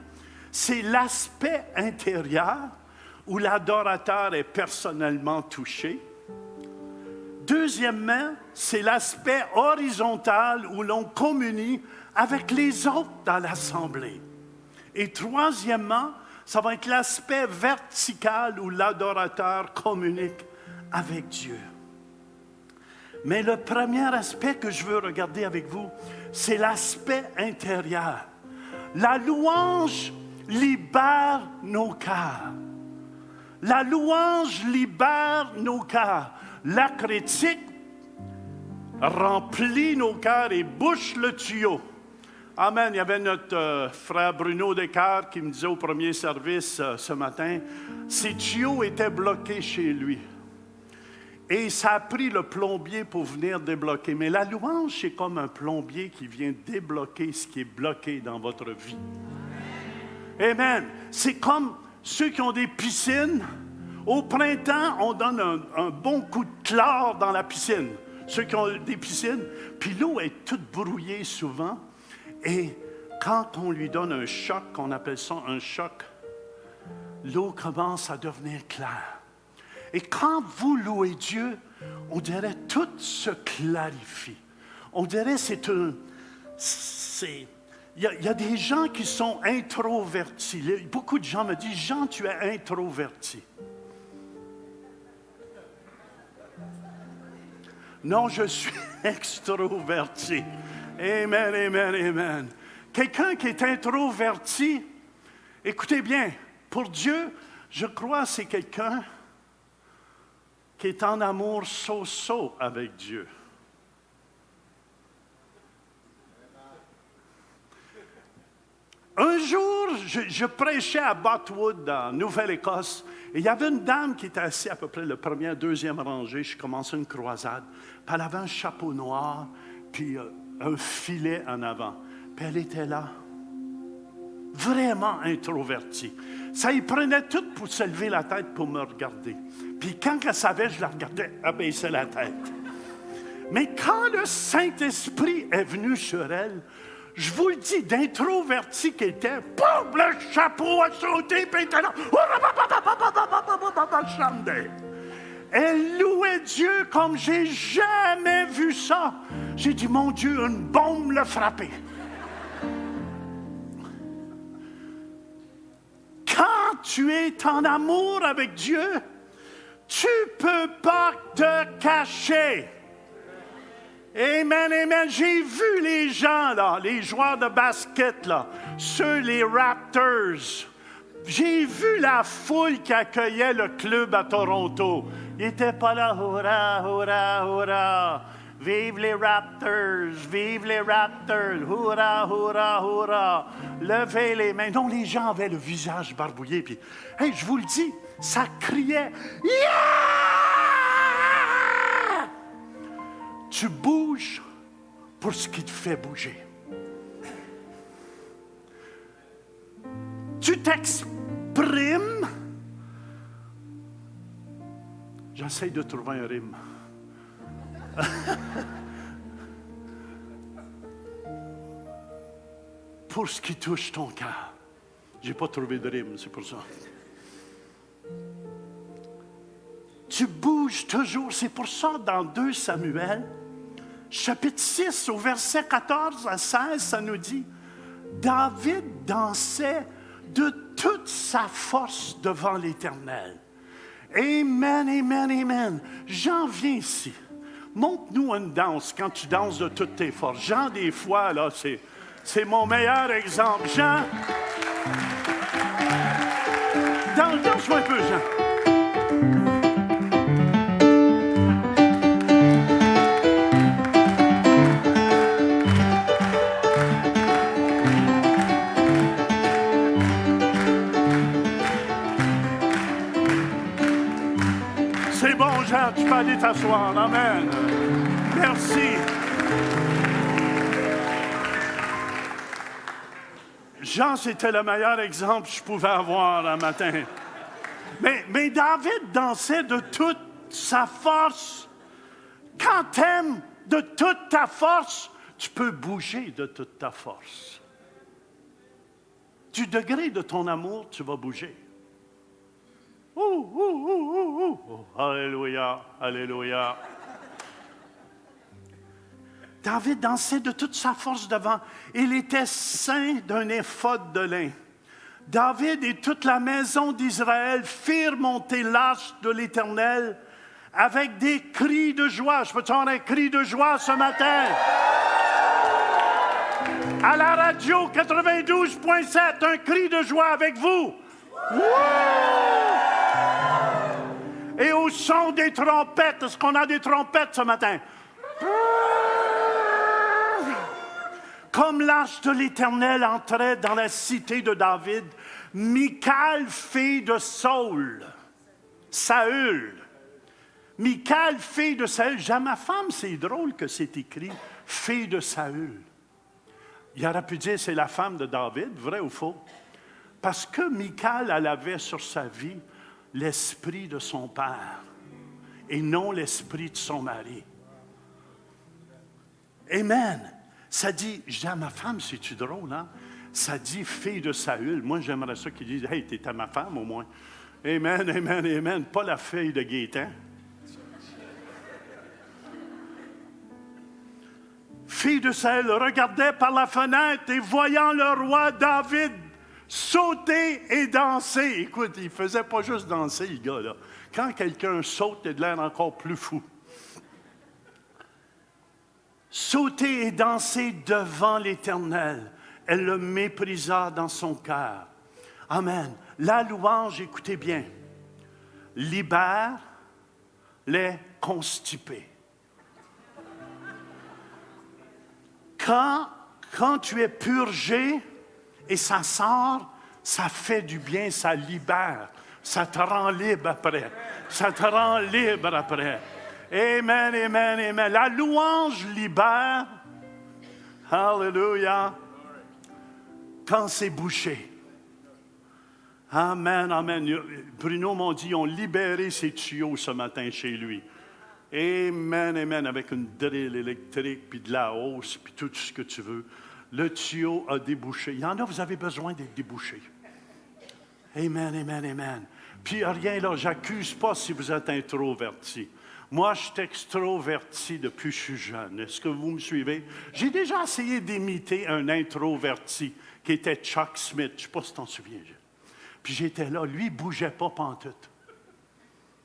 C'est l'aspect intérieur, où l'adorateur est personnellement touché. Deuxièmement, c'est l'aspect horizontal, où l'on communie avec les autres dans l'assemblée. Et troisièmement, ça va être l'aspect vertical, où l'adorateur communique avec Dieu. Mais le premier aspect que je veux regarder avec vous, c'est l'aspect intérieur. La louange libère nos cœurs. La louange libère nos cœurs. La critique remplit nos cœurs et bouche le tuyau. Amen. Il y avait notre frère Bruno Descartes qui me disait au premier service ce matin, ses tuyaux étaient bloqués chez lui. Et ça a pris le plombier pour venir débloquer. Mais la louange, c'est comme un plombier qui vient débloquer ce qui est bloqué dans votre vie. Amen. C'est comme ceux qui ont des piscines. Au printemps, on donne un bon coup de chlore dans la piscine. Ceux qui ont des piscines. Puis l'eau est toute brouillée souvent. Et quand on lui donne un choc, on appelle ça un choc, l'eau commence à devenir claire. Et quand vous louez Dieu, on dirait tout se clarifie. On dirait il y a des gens qui sont introvertis. Beaucoup de gens me disent, Jean, tu es introverti. Non, je suis extroverti. Amen, amen, amen. Quelqu'un qui est introverti, écoutez bien, pour Dieu, je crois que c'est quelqu'un qui est en amour so-so avec Dieu. Un jour, je prêchais à Botwood, en Nouvelle-Écosse, et il y avait une dame qui était assise à peu près la première, deuxième rangée. Je commençais une croisade. Puis elle avait un chapeau noir, puis un filet en avant. Puis elle était là, vraiment introvertie. Ça y prenait tout pour se lever la tête pour me regarder. Puis quand elle savait, je la regardais abaisser la tête. Mais quand le Saint-Esprit est venu sur elle, je vous le dis, d'introverti qu'elle était, boum, le chapeau a sauté, puis elle était là, elle louait Dieu comme j'ai jamais vu ça. J'ai dit, mon Dieu, une bombe l'a frappé. Quand tu es en amour avec Dieu, tu ne peux pas te cacher. Amen, amen. J'ai vu les gens, là, les joueurs de basket, là, les Raptors. J'ai vu la foule qui accueillait le club à Toronto. Ils n'étaient pas là, hurrah, hurrah, hurrah. Vive les Raptors, hurrah, hurrah, hurrah. Levez les mains. Non, les gens avaient le visage barbouillé. Puis, hey, je vous le dis, ça criait. Yeah! Tu bouges pour ce qui te fait bouger. Tu t'exprimes. J'essaie de trouver un rime. Pour ce qui touche ton cœur. Je n'ai pas trouvé de rime, c'est pour ça. Tu bouges toujours. C'est pour ça, dans 2 Samuel, chapitre 6, au verset 14 à 16, ça nous dit, David dansait de toute sa force devant l'Éternel. Amen, amen, amen. Jean, viens ici. Montre-nous une danse quand tu danses de toutes tes forces. Jean, des fois, là, c'est mon meilleur exemple. Jean, danse-moi un peu, Jean. C'est bon, Jean, tu peux aller t'asseoir. Amen. Merci. Jean, c'était le meilleur exemple que je pouvais avoir un matin. Mais David dansait de toute sa force. Quand tu aimes de toute ta force, tu peux bouger de toute ta force. Du degré de ton amour, tu vas bouger. Alléluia, alléluia. David dansait de toute sa force devant. Il était ceint d'un éphod de lin. David et toute la maison d'Israël firent monter l'arche de l'Éternel avec des cris de joie. Je peux te faire un cri de joie ce matin? À la radio 92.7, un cri de joie avec vous. Et au son des trompettes, est-ce qu'on a des trompettes ce matin? Comme l'arche de l'Éternel entrait dans la cité de David, Michal, fille de Saül, Michal, fille de Saül. Ma femme, c'est drôle que c'est écrit fille de Saül. Il aurait pu dire c'est la femme de David, vrai ou faux? Parce que Michal, elle avait sur sa vie l'esprit de son père et non l'esprit de son mari. Amen. Ça dit, je dis à ma femme, c'est-tu drôle, hein? Ça dit fille de Saül. Moi, j'aimerais ça qu'ils disent, hey, t'es à ma femme au moins. Amen, amen, amen. Pas la fille de Gaétan. Fille de Saül regardait par la fenêtre et voyant le roi David sauter et danser. Écoute, il ne faisait pas juste danser, le gars-là. Quand quelqu'un saute, il a de l'air encore plus fou. Sauter et danser devant l'Éternel. Elle le méprisa dans son cœur. Amen. La louange, écoutez bien, libère les constipés. Quand tu es purgé et ça sort, ça fait du bien, ça libère. Ça te rend libre après. Ça te rend libre après. Amen, amen, amen. La louange libère. Alléluia. Quand c'est bouché. Amen, amen. Bruno m'a dit, ils ont libéré ses tuyaux ce matin chez lui. Amen, amen. Avec une drill électrique, puis de la hausse, puis tout ce que tu veux. Le tuyau a débouché. Il y en a, vous avez besoin d'être débouché. Amen, amen, amen. Puis rien là, j'accuse pas si vous êtes introverti. Moi, je suis extroverti depuis que je suis jeune. Est-ce que vous me suivez? J'ai déjà essayé d'imiter un introverti qui était Chuck Smith. Je ne sais pas si tu t'en souviens. Puis j'étais là. Lui, il ne bougeait pas pantoute.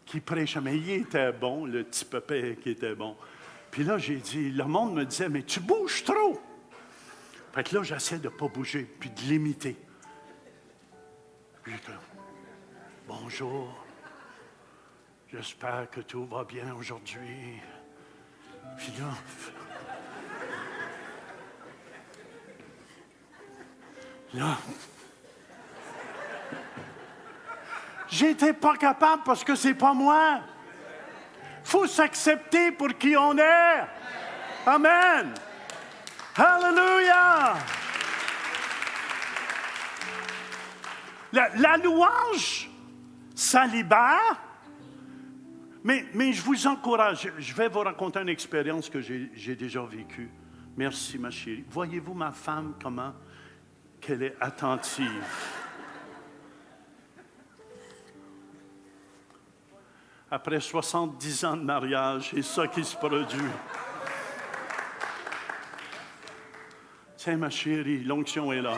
Qui prêchait. Mais il était bon, le petit pépé qui était bon. Puis là, j'ai dit, le monde me disait, mais tu bouges trop. Fait que là, j'essaie de ne pas bouger, puis de l'imiter. Puis j'étais là, bonjour. J'espère que tout va bien aujourd'hui. Puis là, j'étais pas capable parce que c'est pas moi. Faut s'accepter pour qui on est. Amen. Hallelujah. La louange, ça libère. Mais je vous encourage, je vais vous raconter une expérience que j'ai déjà vécue. Merci, ma chérie. Voyez-vous ma femme, comment qu'elle est attentive. Après 70 ans de mariage, c'est ça qui se produit. Tiens, ma chérie, l'onction est là.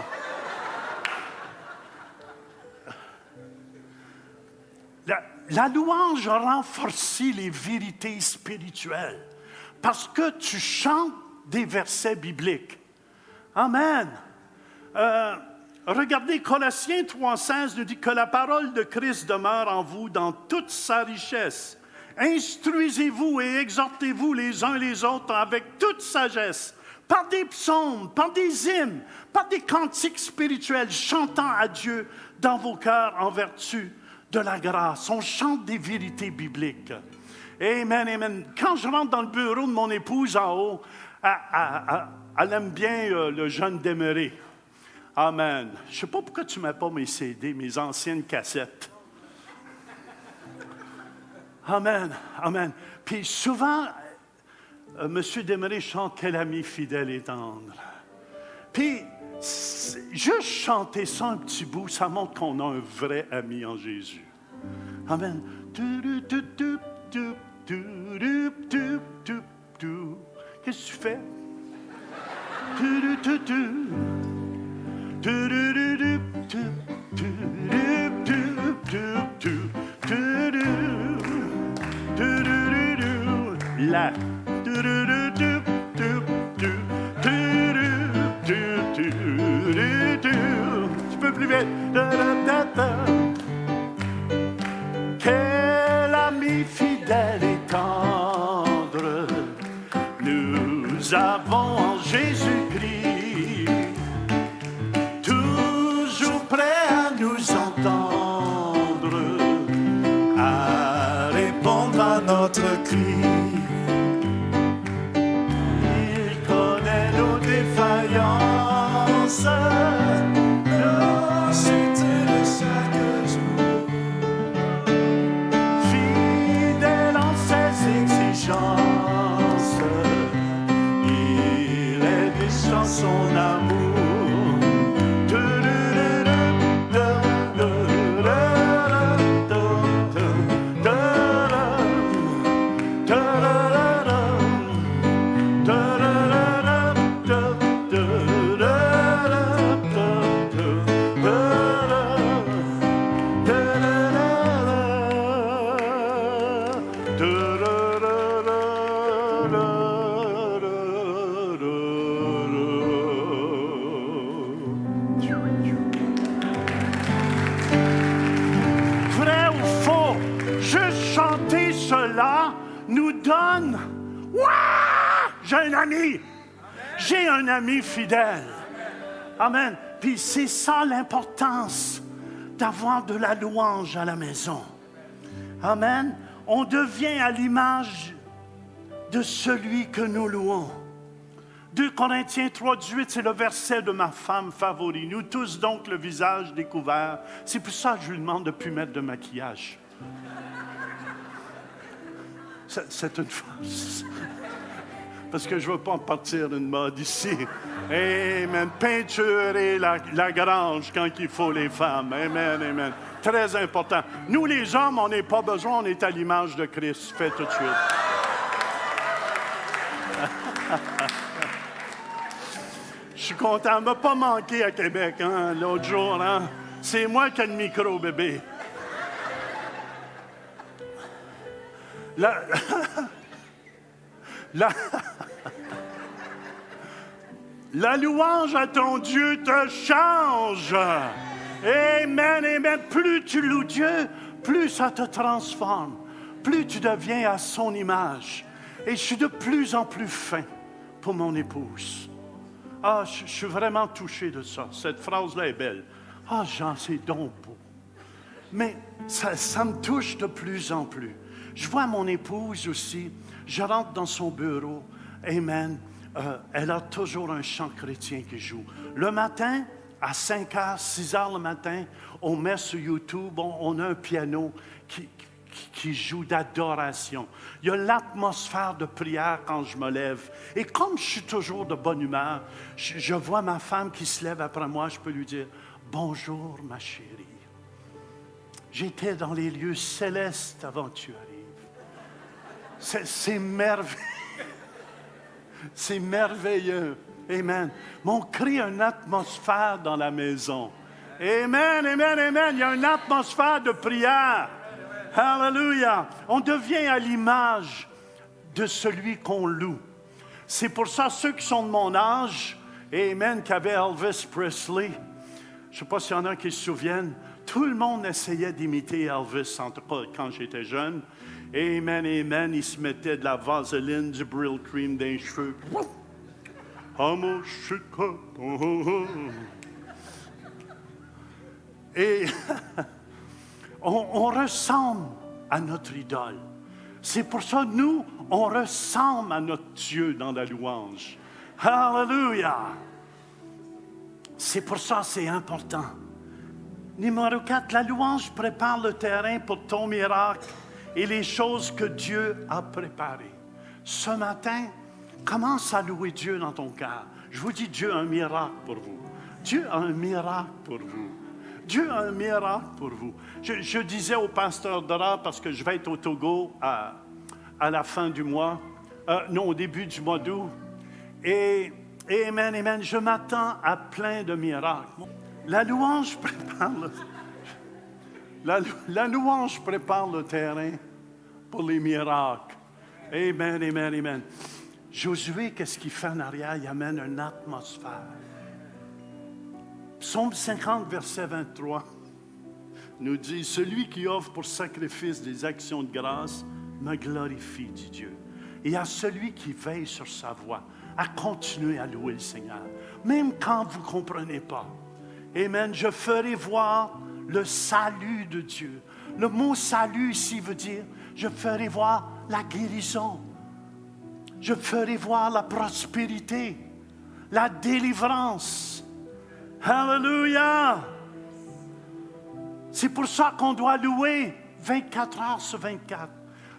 La louange renforce les vérités spirituelles parce que tu chantes des versets bibliques. Amen. Regardez, Colossiens 3,16 nous dit que la parole de Christ demeure en vous dans toute sa richesse. Instruisez-vous et exhortez-vous les uns les autres avec toute sagesse, par des psaumes, par des hymnes, par des cantiques spirituels, chantant à Dieu dans vos cœurs en vertu de la grâce, on chante des vérités bibliques. Amen, amen. Quand je rentre dans le bureau de mon épouse en haut, elle aime bien le jeune Desmarais. Amen. Je ne sais pas pourquoi tu ne mets pas mes CD, mes anciennes cassettes. Amen, amen. Puis souvent, M. Desmarais chante « Quel ami fidèle et tendre ». Puis, juste chanter ça un petit bout, ça montre qu'on a un vrai ami en Jésus. Amen. Qu'est-ce que tu fais? La. Tu peux plus vite. Quel ami fidèle et tendre nous avons en Jésus-Christ, toujours prêt à nous entendre, à répondre à notre cri. Il connaît nos défaillances, nos chutes de chaque jour. Fidèle en ses exigences, il est riche dans son amour. Vrai ou faux, juste chanter cela nous donne « Ouah! J'ai un ami! J'ai un ami fidèle! » Amen. Puis c'est ça l'importance d'avoir de la louange à la maison. Amen. On devient à l'image de celui que nous louons. 2 Corinthiens 3:18, c'est le verset de ma femme favorite. Nous tous donc le visage découvert. C'est pour ça que je lui demande de ne plus mettre de maquillage. C'est une farce. Parce que je ne veux pas en partir d'une mode ici. Amen. Peinturer la grange quand il faut les femmes. Amen, amen. Très important. Nous, les hommes, on n'a pas besoin, on est à l'image de Christ. Fais tout de suite. Je suis content. Elle ne m'a pas manqué à Québec, hein, l'autre jour. Hein. C'est moi qui ai le micro, bébé. La louange à ton Dieu te change. Amen, amen. Plus tu loues Dieu, plus ça te transforme. Plus tu deviens à son image. Et je suis de plus en plus fin pour mon épouse. Ah, je suis vraiment touché de ça. Cette phrase-là est belle. Ah, Jean, c'est donc beau. Mais ça me touche de plus en plus. Je vois mon épouse aussi. Je rentre dans son bureau. Amen. Elle a toujours un chant chrétien qui joue. Le matin, à 5 h, 6 h le matin, on met sur YouTube, on a un piano qui joue d'adoration. Il y a l'atmosphère de prière quand je me lève. Et comme je suis toujours de bonne humeur, je vois ma femme qui se lève après moi, je peux lui dire « Bonjour, ma chérie. J'étais dans les lieux célestes avant que tu arrives. » C'est merveilleux. C'est merveilleux. Amen. Mais on crée une atmosphère dans la maison. Amen, amen, amen. Il y a une atmosphère de prière. Alléluia. On devient à l'image de celui qu'on loue. C'est pour ça, ceux qui sont de mon âge, amen, qui avaient Elvis Presley, je ne sais pas s'il y en a qui se souviennent, tout le monde essayait d'imiter Elvis, en tout cas quand j'étais jeune. Amen, amen. Il se mettait de la vaseline, du Brill Cream dans les cheveux. Et on ressemble à notre idole. C'est pour ça, nous, on ressemble à notre Dieu dans la louange. Alléluia! C'est pour ça que c'est important. Numéro 4, la louange prépare le terrain pour ton miracle et les choses que Dieu a préparées. Ce matin, commence à louer Dieu dans ton cœur. Je vous dis, Dieu a un miracle pour vous. Dieu a un miracle pour vous. Dieu a un miracle pour vous. Je disais au pasteur Dora, parce que je vais être au Togo à la fin du mois, au début du mois d'août, et amen, amen, je m'attends à plein de miracles. La louange prépare la louange prépare le terrain pour les miracles. Amen, amen, amen. Josué, qu'est-ce qu'il fait en arrière? Il amène une atmosphère. Psaume 50, verset 23, nous dit, « Celui qui offre pour sacrifice des actions de grâce me glorifie, dit Dieu. Et à celui qui veille sur sa voie, à continuer à louer le Seigneur, même quand vous ne comprenez pas. Amen. Je ferai voir le salut de Dieu. Le mot salut ici veut dire, je ferai voir la guérison. Je ferai voir la prospérité, la délivrance. Alléluia! C'est pour ça qu'on doit louer 24 heures sur 24.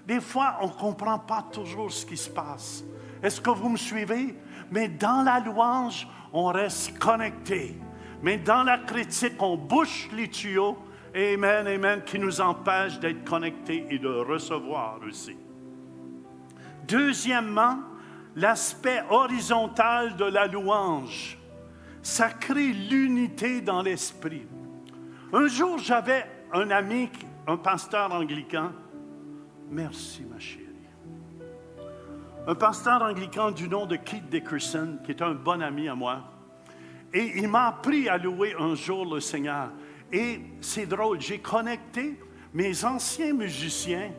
Des fois, on ne comprend pas toujours ce qui se passe. Est-ce que vous me suivez? Mais dans la louange, on reste connecté. Mais dans la critique, on bouche les tuyaux, amen, amen, qui nous empêchent d'être connectés et de recevoir aussi. Deuxièmement, l'aspect horizontal de la louange. Ça crée l'unité dans l'esprit. Un jour, j'avais un ami, un pasteur anglican. Merci, ma chérie. Un pasteur anglican du nom de Keith Dickerson, qui est un bon ami à moi. Et il m'a appris à louer un jour le Seigneur. Et c'est drôle, j'ai connecté mes anciens musiciens.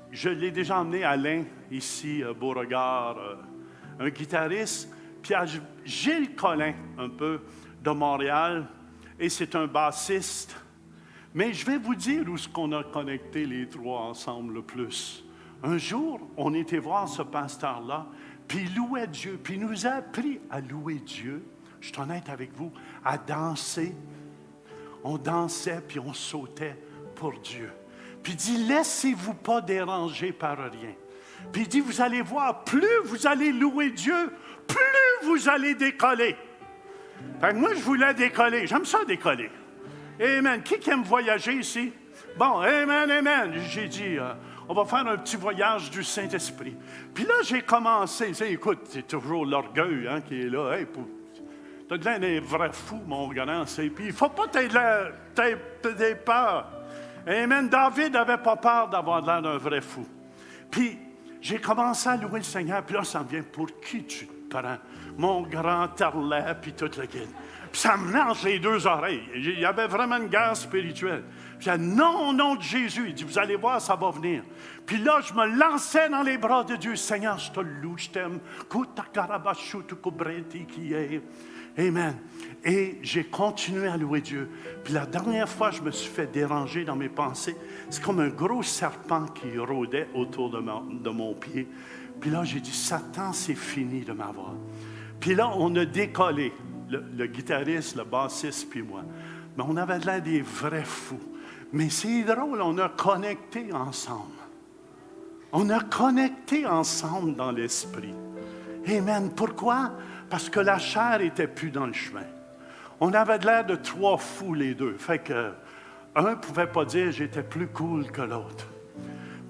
Je l'ai déjà emmené à Alain, ici, Beauregard, un guitariste. Puis à Gilles Collin, un peu, de Montréal. Et c'est un bassiste. Mais je vais vous dire où est-ce qu'on a connecté les trois ensemble le plus. Un jour, on était voir ce pasteur-là, puis il louait Dieu, puis il nous a appris à louer Dieu. Je suis honnête avec vous, à danser. On dansait, puis on sautait pour Dieu. Puis il dit, laissez-vous pas déranger par rien. Puis il dit, vous allez voir, plus vous allez louer Dieu, plus vous allez décoller. Fait que moi, je voulais décoller. J'aime ça décoller. Amen. Qui aime voyager ici? Bon, amen, amen. J'ai dit, on va faire un petit voyage du Saint-Esprit. Puis là, j'ai commencé. Écoute, c'est toujours l'orgueil qui est là. Hey, t'as de l'air d'un vrai fou, mon grand. Puis il ne faut pas t'aider peur. Amen. David n'avait pas peur d'avoir l'air d'un vrai fou. Puis j'ai commencé à louer le Seigneur. Puis là, ça me vient, pour qui tu te prends? Mon grand tarlet, puis toute la guide. Puis ça me lance les deux oreilles. Il y avait vraiment une guerre spirituelle. Puis j'ai dit, non, au nom de Jésus. Il dit, vous allez voir, ça va venir. Puis là, je me lançais dans les bras de Dieu. Seigneur, je te loue, je t'aime. Amen. Et j'ai continué à louer Dieu. Puis la dernière fois, je me suis fait déranger dans mes pensées. C'est comme un gros serpent qui rôdait autour de mon pied. Puis là, j'ai dit, Satan, c'est fini de m'avoir. Puis là, on a décollé, le guitariste, le bassiste, puis moi. Mais on avait l'air des vrais fous. Mais c'est drôle, on a connecté ensemble. On a connecté ensemble dans l'esprit. Amen. Pourquoi? Parce que la chair n'était plus dans le chemin. On avait l'air de trois fous, les deux. Fait que un ne pouvait pas dire « j'étais plus cool que l'autre ».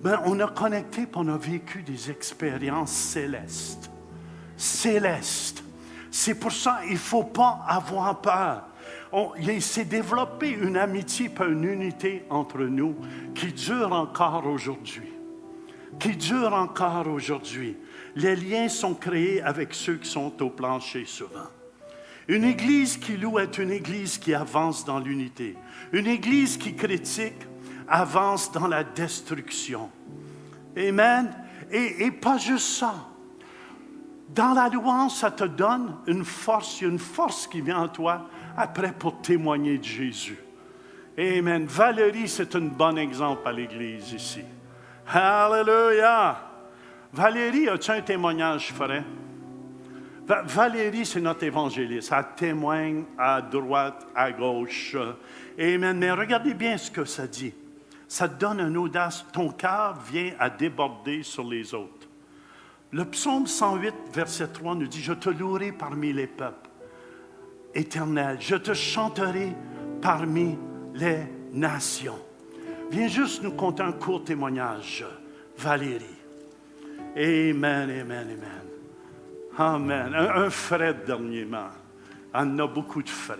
Ben, on a connecté et on a vécu des expériences célestes. Célestes. C'est pour ça qu'il ne faut pas avoir peur. Il s'est développé une amitié et une unité entre nous qui dure encore aujourd'hui. Qui dure encore aujourd'hui. Les liens sont créés avec ceux qui sont au plancher souvent. Une église qui loue est une église qui avance dans l'unité. Une église qui critique avance dans la destruction. Amen. Et pas juste ça. Dans la louange, ça te donne une force. Il y a une force qui vient en toi après pour témoigner de Jésus. Amen. Valérie, c'est un bon exemple à l'Église ici. Alléluia. Valérie, as-tu un témoignage frais? Valérie, c'est notre évangéliste. Elle témoigne à droite, à gauche. Amen. Mais regardez bien ce que ça dit. Ça te donne une audace. Ton cœur vient à déborder sur les autres. Le psaume 108, verset 3 nous dit, « Je te louerai parmi les peuples, Éternel. Je te chanterai parmi les nations. » Viens juste nous conter un court témoignage, Valérie. Amen, amen, amen. Amen. Un frère dernièrement. On a beaucoup de frères.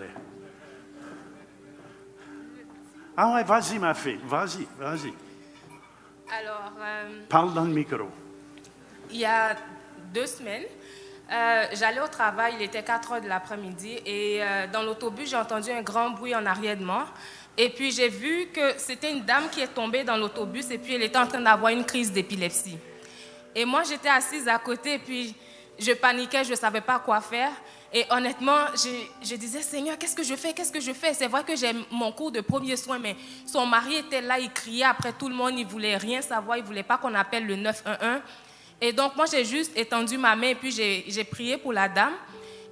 Ah ouais, vas-y ma fille, vas-y. Alors, Parle dans le micro. il y a 2 semaines, j'allais au travail, il était 4 heures de l'après-midi et dans l'autobus, j'ai entendu un grand bruit en arrière de moi. Et puis, j'ai vu que c'était une dame qui est tombée dans l'autobus et puis elle était en train d'avoir une crise d'épilepsie. Et moi, j'étais assise à côté et puis je paniquais, je ne savais pas quoi faire. Et honnêtement, je disais, Seigneur, qu'est-ce que je fais? C'est vrai que j'ai mon cours de premiers soins, mais son mari était là, il criait après tout le monde, il ne voulait rien savoir, il ne voulait pas qu'on appelle le 911. Et donc, moi, j'ai juste étendu ma main et puis j'ai prié pour la dame.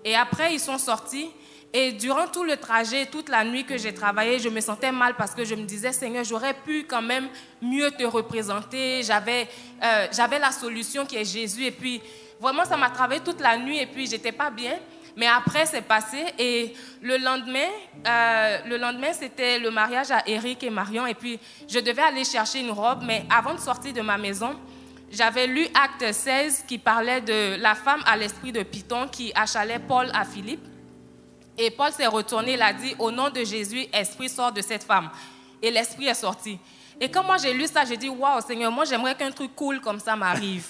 Et après, ils sont sortis. Et durant tout le trajet, toute la nuit que j'ai travaillé, je me sentais mal parce que je me disais, Seigneur, j'aurais pu quand même mieux te représenter. J'avais la solution qui est Jésus. Et puis, vraiment, ça m'a travaillé toute la nuit et puis, j'étais pas bien. Mais après, c'est passé. Et le lendemain, c'était le mariage à Eric et Marion. Et puis, je devais aller chercher une robe. Mais avant de sortir de ma maison, j'avais lu Acte 16 qui parlait de la femme à l'esprit de Python qui achalait Paul à Philippe. Et Paul s'est retourné, il a dit, au nom de Jésus, esprit sort de cette femme. Et l'esprit est sorti. Et quand moi j'ai lu ça, j'ai dit, waouh, Seigneur, moi j'aimerais qu'un truc cool comme ça m'arrive.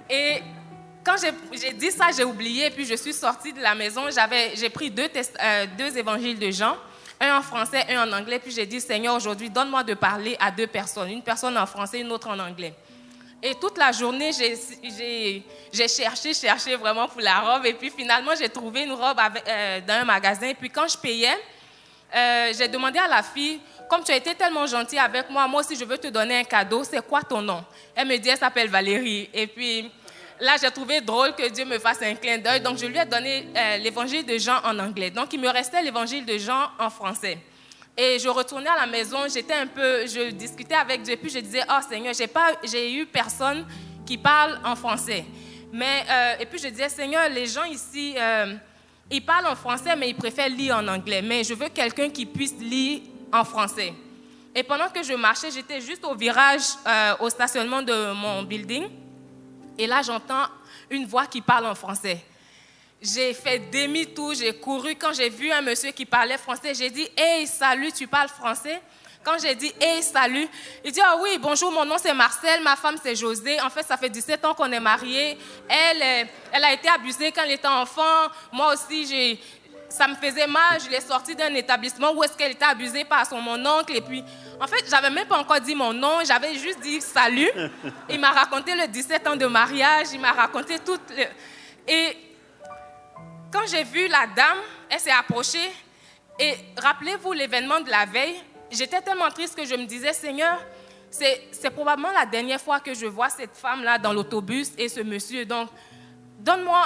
Et quand j'ai dit ça, j'ai oublié, puis je suis sortie de la maison, j'ai pris deux évangiles de Jean, un en français, un en anglais, puis j'ai dit, Seigneur, aujourd'hui, donne-moi de parler à 2 personnes, une personne en français, une autre en anglais. Et toute la journée, j'ai cherché vraiment pour la robe. Et puis finalement, j'ai trouvé une robe dans un magasin. Et puis quand je payais, j'ai demandé à la fille, comme tu as été tellement gentille avec moi, moi aussi je veux te donner un cadeau, c'est quoi ton nom? Elle me dit, elle s'appelle Valérie. Et puis là, j'ai trouvé drôle que Dieu me fasse un clin d'œil. Donc je lui ai donné l'évangile de Jean en anglais. Donc il me restait l'évangile de Jean en français. Et je retournais à la maison, je discutais avec Dieu, puis je disais, oh Seigneur, j'ai eu personne qui parle en français. Et puis je disais, Seigneur, les gens ici, ils parlent en français, mais ils préfèrent lire en anglais. Mais je veux quelqu'un qui puisse lire en français. Et pendant que je marchais, j'étais juste au virage, au stationnement de mon building. Et là, j'entends une voix qui parle en français. J'ai fait demi-tour, j'ai couru. Quand j'ai vu un monsieur qui parlait français, j'ai dit « Hey, salut, tu parles français ?» Quand j'ai dit « Hey, salut », il dit « Ah oui, bonjour, mon nom c'est Marcel, ma femme c'est José. En fait, ça fait 17 ans qu'on est mariés. Elle a été abusée quand elle était enfant. Moi aussi, ça me faisait mal. Je l'ai sortie d'un établissement où est-ce qu'elle était abusée par mon oncle. Et puis, en fait, j'avais même pas encore dit mon nom. J'avais juste dit « Salut ». Il m'a raconté le 17 ans de mariage. Il m'a raconté tout. Et quand j'ai vu la dame, elle s'est approchée. Et rappelez-vous l'événement de la veille, j'étais tellement triste que je me disais, Seigneur, c'est probablement la dernière fois que je vois cette femme-là dans l'autobus et ce monsieur. Donc, donne-moi,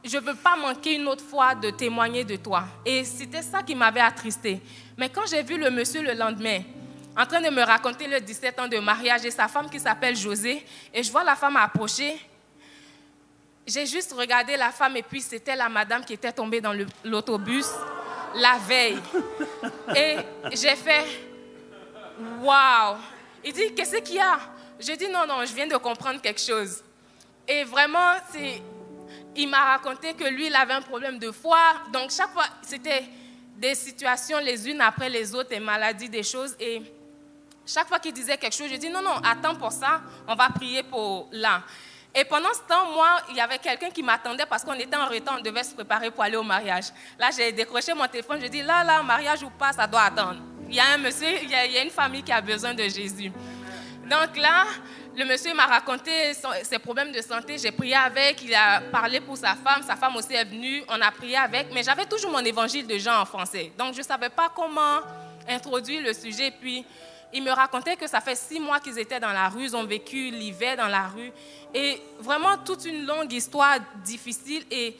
je ne veux pas manquer une autre fois de témoigner de toi. Et c'était ça qui m'avait attristée. Mais quand j'ai vu le monsieur le lendemain, en train de me raconter le 17 ans de mariage et sa femme qui s'appelle José, et je vois la femme approcher, j'ai juste regardé la femme et puis c'était la madame qui était tombée dans l'autobus la veille. Et j'ai fait « Waouh !» Il dit « Qu'est-ce qu'il y a ?» J'ai dit « Non, je viens de comprendre quelque chose. » Et vraiment, il m'a raconté que lui, il avait un problème de foie. Donc chaque fois, c'était des situations les unes après les autres, des maladies, des choses. Et chaque fois qu'il disait quelque chose, je dis « Non, attends pour ça, on va prier pour là. » Et pendant ce temps, moi, il y avait quelqu'un qui m'attendait parce qu'on était en retard, on devait se préparer pour aller au mariage. Là, j'ai décroché mon téléphone, je dis, là, mariage ou pas, ça doit attendre. Il y a un monsieur, il y a une famille qui a besoin de Jésus. Donc là, le monsieur m'a raconté ses problèmes de santé, j'ai prié avec, il a parlé pour sa femme aussi est venue, on a prié avec, mais j'avais toujours mon évangile de Jean en français. Donc, je ne savais pas comment introduit le sujet. Puis, il me racontait que ça fait 6 mois qu'ils étaient dans la rue, ils ont vécu l'hiver dans la rue. Et vraiment, toute une longue histoire difficile. Et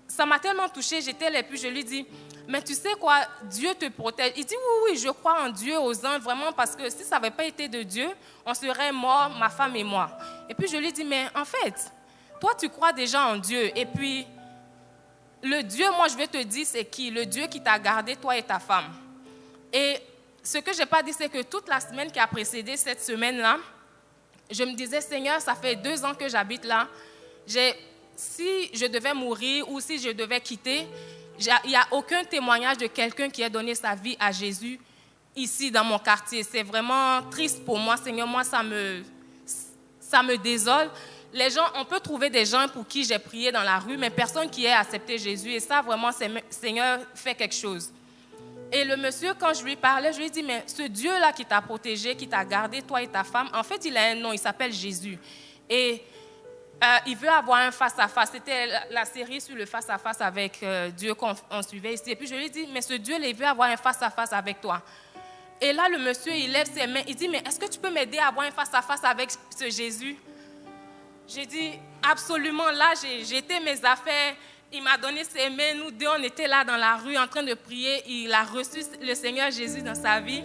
ça m'a tellement touchée, j'étais là, puis je lui dis, mais tu sais quoi, Dieu te protège. Il dit, oui, je crois en Dieu, aux anges, vraiment, parce que si ça n'avait pas été de Dieu, on serait morts, ma femme et moi. Et puis je lui dis, mais en fait, toi, tu crois déjà en Dieu. Et puis, le Dieu, moi, je vais te dire, c'est qui? Le Dieu qui t'a gardé, toi et ta femme. Et ce que je n'ai pas dit, c'est que toute la semaine qui a précédé cette semaine-là, je me disais, Seigneur, ça fait 2 ans que j'habite là. Si je devais mourir ou si je devais quitter, il n'y a aucun témoignage de quelqu'un qui a donné sa vie à Jésus ici dans mon quartier. C'est vraiment triste pour moi, Seigneur. Moi, ça me désole. Les gens, on peut trouver des gens pour qui j'ai prié dans la rue, mais personne qui ait accepté Jésus. Et ça, vraiment, Seigneur, fait quelque chose. Et le monsieur, quand je lui parlais, je lui ai dit, mais ce Dieu-là qui t'a protégé, qui t'a gardé, toi et ta femme, en fait, il a un nom, il s'appelle Jésus. Et il veut avoir un face-à-face. C'était la série sur le face-à-face avec Dieu qu'on suivait ici. Et puis je lui ai dit, mais ce Dieu-là, il veut avoir un face-à-face avec toi. Et là, le monsieur, il lève ses mains, il dit, mais est-ce que tu peux m'aider à avoir un face-à-face avec ce Jésus? J'ai dit, absolument. Là, j'ai jeté mes affaires. Il m'a donné ses mains. Nous deux, on était là dans la rue en train de prier. Il a reçu le Seigneur Jésus dans sa vie,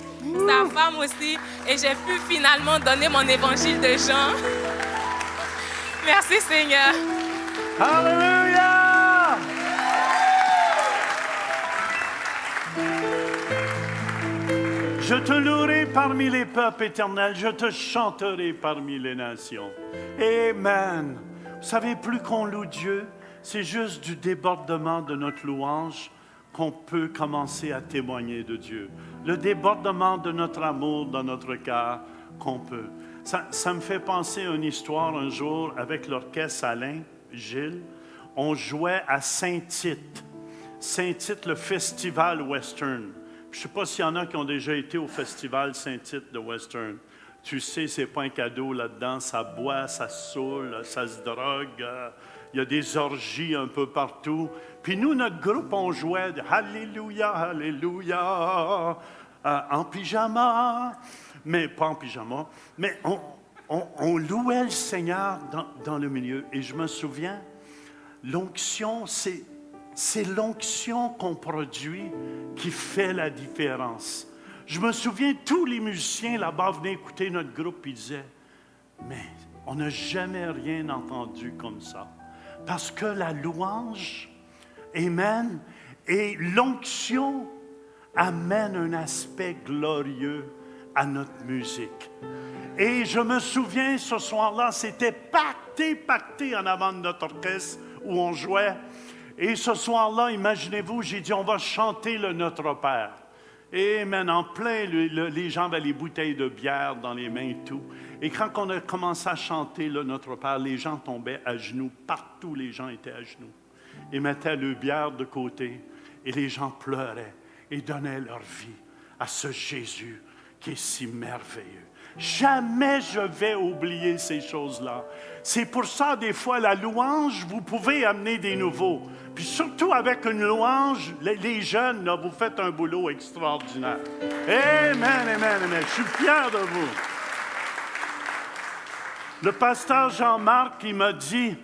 sa femme aussi. Et j'ai pu finalement donner mon évangile de Jean. Merci Seigneur. Alléluia! Je te louerai parmi les peuples éternels, je te chanterai parmi les nations. Amen. Vous savez, plus qu'on loue Dieu, c'est juste du débordement de notre louange qu'on peut commencer à témoigner de Dieu. Le débordement de notre amour dans notre cœur qu'on peut. Ça me fait penser à une histoire un jour avec l'orchestre Alain, Gilles. On jouait à Saint-Tite. Saint-Tite, le festival western. Je ne sais pas s'il y en a qui ont déjà été au festival Saint-Tite de western. Tu sais, c'est pas un cadeau là-dedans. Ça boit, ça saoule, ça se drogue. Il y a des orgies un peu partout. Puis nous, notre groupe, on jouait « Alléluia, Alléluia » en pyjama. Mais pas en pyjama. Mais on louait le Seigneur dans le milieu. Et je me souviens, l'onction, c'est l'onction qu'on produit qui fait la différence. Je me souviens, tous les musiciens là-bas venaient écouter notre groupe et disaient, mais on n'a jamais rien entendu comme ça. Parce que la louange, amen, et l'onction amène un aspect glorieux à notre musique. Et je me souviens, ce soir-là, c'était pacté en avant de notre orchestre où on jouait. Et ce soir-là, imaginez-vous, j'ai dit, on va chanter le Notre Père. Et en plein, les gens avaient les bouteilles de bière dans les mains et tout. Et quand on a commencé à chanter le Notre Père, les gens tombaient à genoux. Partout, les gens étaient à genoux. Ils mettaient le bière de côté et les gens pleuraient et donnaient leur vie à ce Jésus qui est si merveilleux. Jamais je vais oublier ces choses-là. C'est pour ça, des fois, la louange, vous pouvez amener des nouveaux. Puis surtout avec une louange, les jeunes, là, vous faites un boulot extraordinaire. Amen, amen, amen. Je suis fier de vous. Le pasteur Jean-Marc, il m'a dit,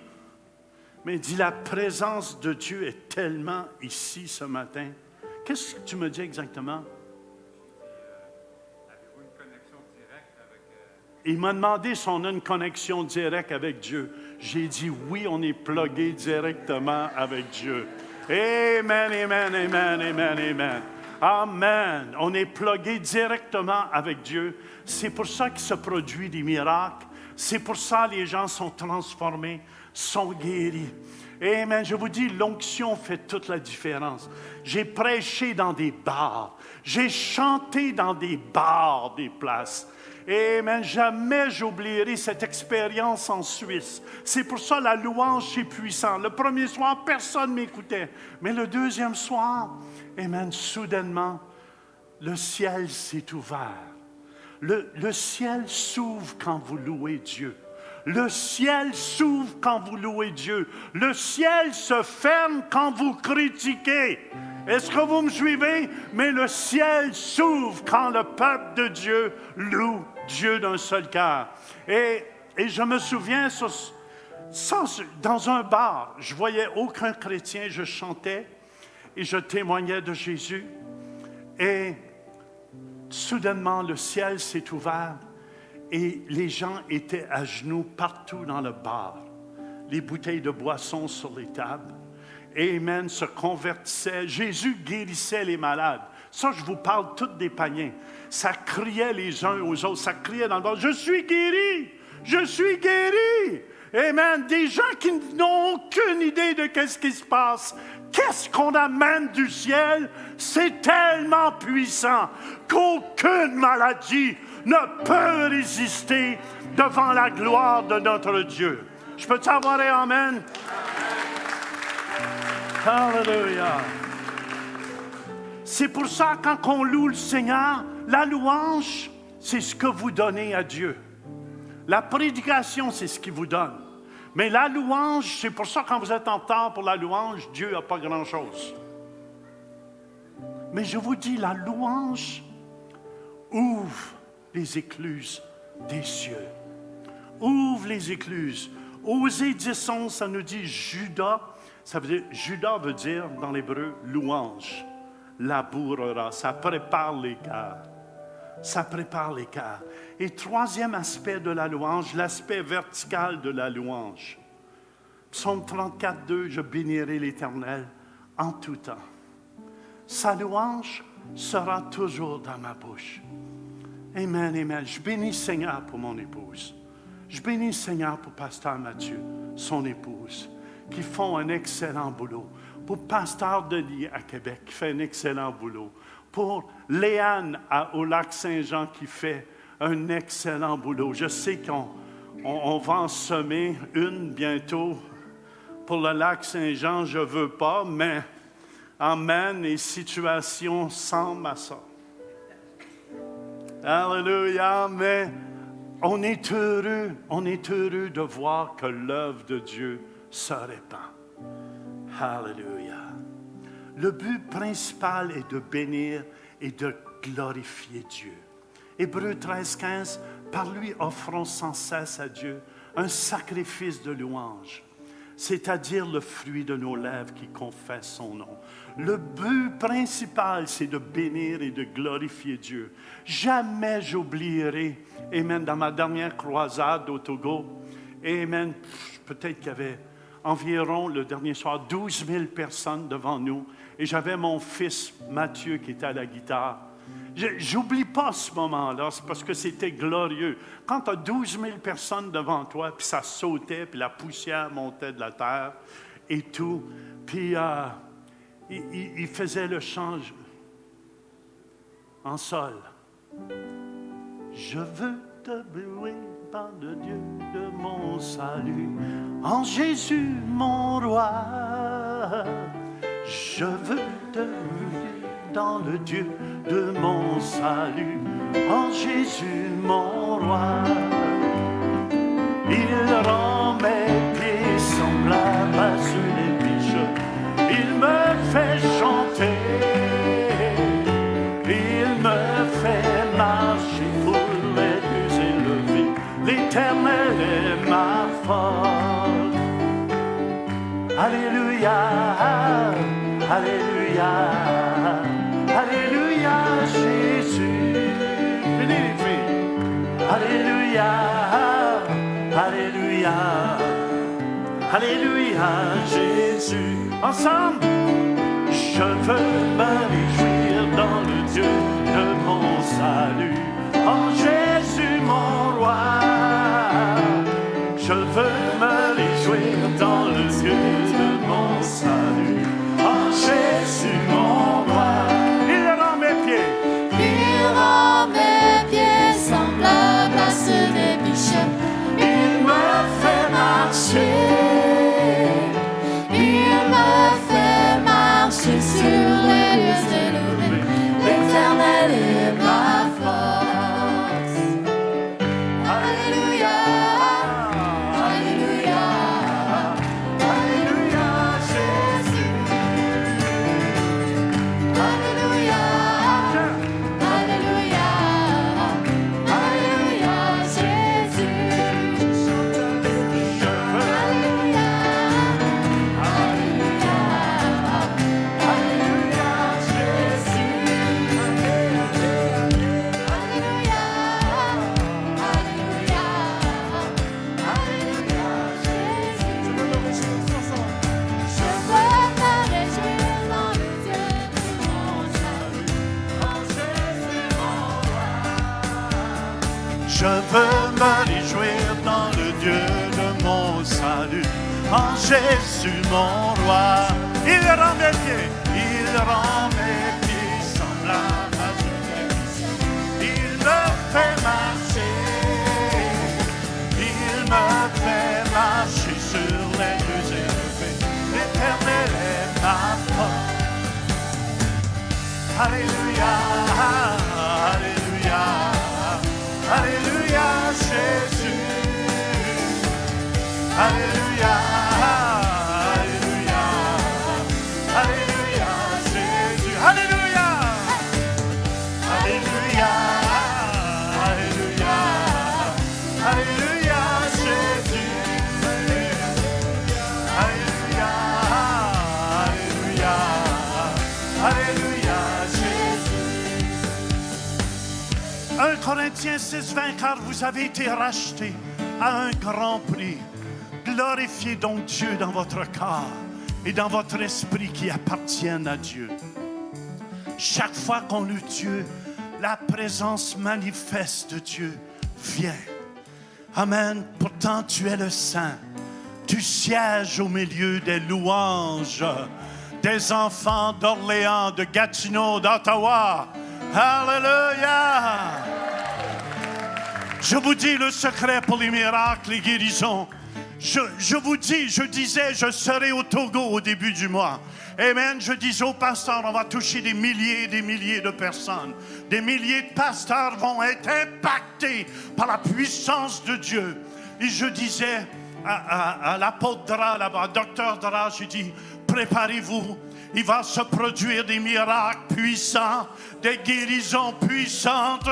la présence de Dieu est tellement ici ce matin. Qu'est-ce que tu me dis exactement? Il m'a demandé si on a une connexion directe avec Dieu. J'ai dit oui, on est plugué directement avec Dieu. Amen, amen, amen, amen, amen. Amen. On est plugué directement avec Dieu. C'est pour ça qu'il se produit des miracles. C'est pour ça que les gens sont transformés, sont guéris. Amen. Je vous dis, l'onction fait toute la différence. J'ai prêché dans des bars. J'ai chanté dans des bars, des places. Amen. Jamais j'oublierai cette expérience en Suisse. C'est pour ça la louange est puissante. Le premier soir, personne ne m'écoutait. Mais le deuxième soir, amen, soudainement, le ciel s'est ouvert. Le ciel s'ouvre quand vous louez Dieu. Le ciel s'ouvre quand vous louez Dieu. Le ciel se ferme quand vous critiquez. Est-ce que vous me suivez? Mais le ciel s'ouvre quand le peuple de Dieu loue Dieu d'un seul cœur. Et je me souviens, dans un bar, je voyais aucun chrétien, je chantais et je témoignais de Jésus. Et soudainement, le ciel s'est ouvert et les gens étaient à genoux partout dans le bar. Les bouteilles de boissons sur les tables. Amen, se convertissaient. Jésus guérissait les malades. Ça, je vous parle tous des païens. Ça criait les uns aux autres. Ça criait dans le bar. Je suis guéri! Je suis guéri! Amen. Des gens qui n'ont aucune idée de qu'est-ce qui se passe. Qu'est-ce qu'on amène du ciel? C'est tellement puissant qu'aucune maladie ne peut résister devant la gloire de notre Dieu. Je peux t'avoir un amen? Alléluia. C'est pour ça, quand on loue le Seigneur, la louange, c'est ce que vous donnez à Dieu. La prédication, c'est ce qu'il vous donne. Mais la louange, c'est pour ça, quand vous êtes en temps pour la louange, Dieu n'a pas grand-chose. Mais je vous dis, la louange ouvre les écluses des cieux. Ouvre les écluses. Osée 10:11, ça nous dit Judas. Judas veut dire, dans l'hébreu, louange. Labourera. Ça prépare les cœurs. Ça prépare les cœurs. Et troisième aspect de la louange, l'aspect vertical de la louange. Psaume 34:2, je bénirai l'Éternel en tout temps. Sa louange sera toujours dans ma bouche. Amen, amen. Je bénis Seigneur pour mon épouse. Je bénis Seigneur pour Pasteur Mathieu, son épouse, qui font un excellent boulot. Pour Pasteur Denis à Québec, qui fait un excellent boulot. Pour Léane au Lac-Saint-Jean, qui fait un excellent boulot. Je sais qu'on va en semer une bientôt. Pour le Lac-Saint-Jean, je ne veux pas, mais amen, les situations semblent à ça. Alléluia, mais on est heureux de voir que l'œuvre de Dieu se répand. Alléluia. Le but principal est de bénir et de glorifier Dieu. Hébreux 13:15, par lui offrons sans cesse à Dieu un sacrifice de louange, c'est-à-dire le fruit de nos lèvres qui confesse son nom. Le but principal, c'est de bénir et de glorifier Dieu. Jamais j'oublierai, amen, dans ma dernière croisade au Togo, amen, peut-être qu'il y avait environ, le dernier soir, 12 000 personnes devant nous. Et j'avais mon fils Mathieu qui était à la guitare. J'oublie pas ce moment-là, c'est parce que c'était glorieux. Quand tu as 12 000 personnes devant toi, puis ça sautait, puis la poussière montait de la terre et tout. Puis il faisait le chant en sol. Je veux te louer par le Dieu de mon salut, en Jésus mon roi. Je veux te louer dans le Dieu de mon salut, en Jésus mon roi. Il rend mes pieds semblables à ceux des biches, il me fait chanter, il me fait marcher pour les plus élevés. L'Éternel est ma force. Alléluia, alléluia, alléluia, Jésus. Venez les filles. Alléluia, alléluia, alléluia, Jésus. Ensemble, je veux me réjouir dans le Dieu de mon salut, en Jésus mon roi. Je veux me réjouir dans le Dieu de mon salut, en Jésus mon roi. Il rend mes pieds, Il rend mes pieds semblables à ceux des biches. il me fait marcher, Il me fait marcher sur les lieux élevés. L'Éternel est ma force. Alléluia, me réjouir dans le Dieu de mon salut, en Jésus mon roi. Il rend mes pieds, semblables à Dieu. Il me fait marcher, il me fait marcher sur les lieux élevés. L'Éternel est ma force. Alléluia, alléluia, alléluia, Jésus. Alléluia, alléluia, alléluia, Jésus. Alléluia, alléluia, alléluia, alléluia, Jésus. Alléluia, alléluia, alléluia, Jésus. 1 Corinthiens 6, 20, car vous avez été rachetés à un grand prix. Glorifiez donc Dieu dans votre corps et dans votre esprit qui appartiennent à Dieu. Chaque fois qu'on loue Dieu, la présence manifeste de Dieu vient. Amen. Pourtant, tu es le Saint. Tu sièges au milieu des louanges des enfants d'Orléans, de Gatineau, d'Ottawa. Alléluia! Je vous dis le secret pour les miracles, les guérisons. Je vous dis, je disais, je serai au Togo au début du mois. Amen. Je disais au pasteur, on va toucher des milliers et des milliers de personnes. Des milliers de pasteurs vont être impactés par la puissance de Dieu. Et je disais à l'apôtre Dra, là-bas, docteur Dra, j'ai dit, préparez-vous. Il va se produire des miracles puissants, des guérisons puissantes,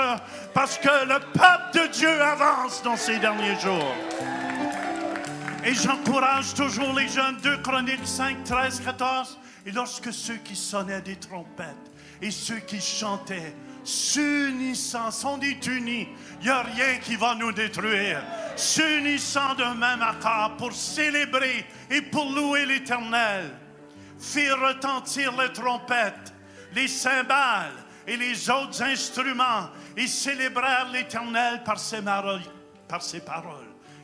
parce que le peuple de Dieu avance dans ces derniers jours. Et j'encourage toujours les jeunes, 2 Chroniques 5, 13, 14. Et lorsque ceux qui sonnaient des trompettes et ceux qui chantaient, s'unissant, sont unis, il n'y a rien qui va nous détruire. S'unissant d'un même accord pour célébrer et pour louer l'Éternel, firent retentir les trompettes, les cymbales et les autres instruments et célébrèrent l'Éternel par ses paroles,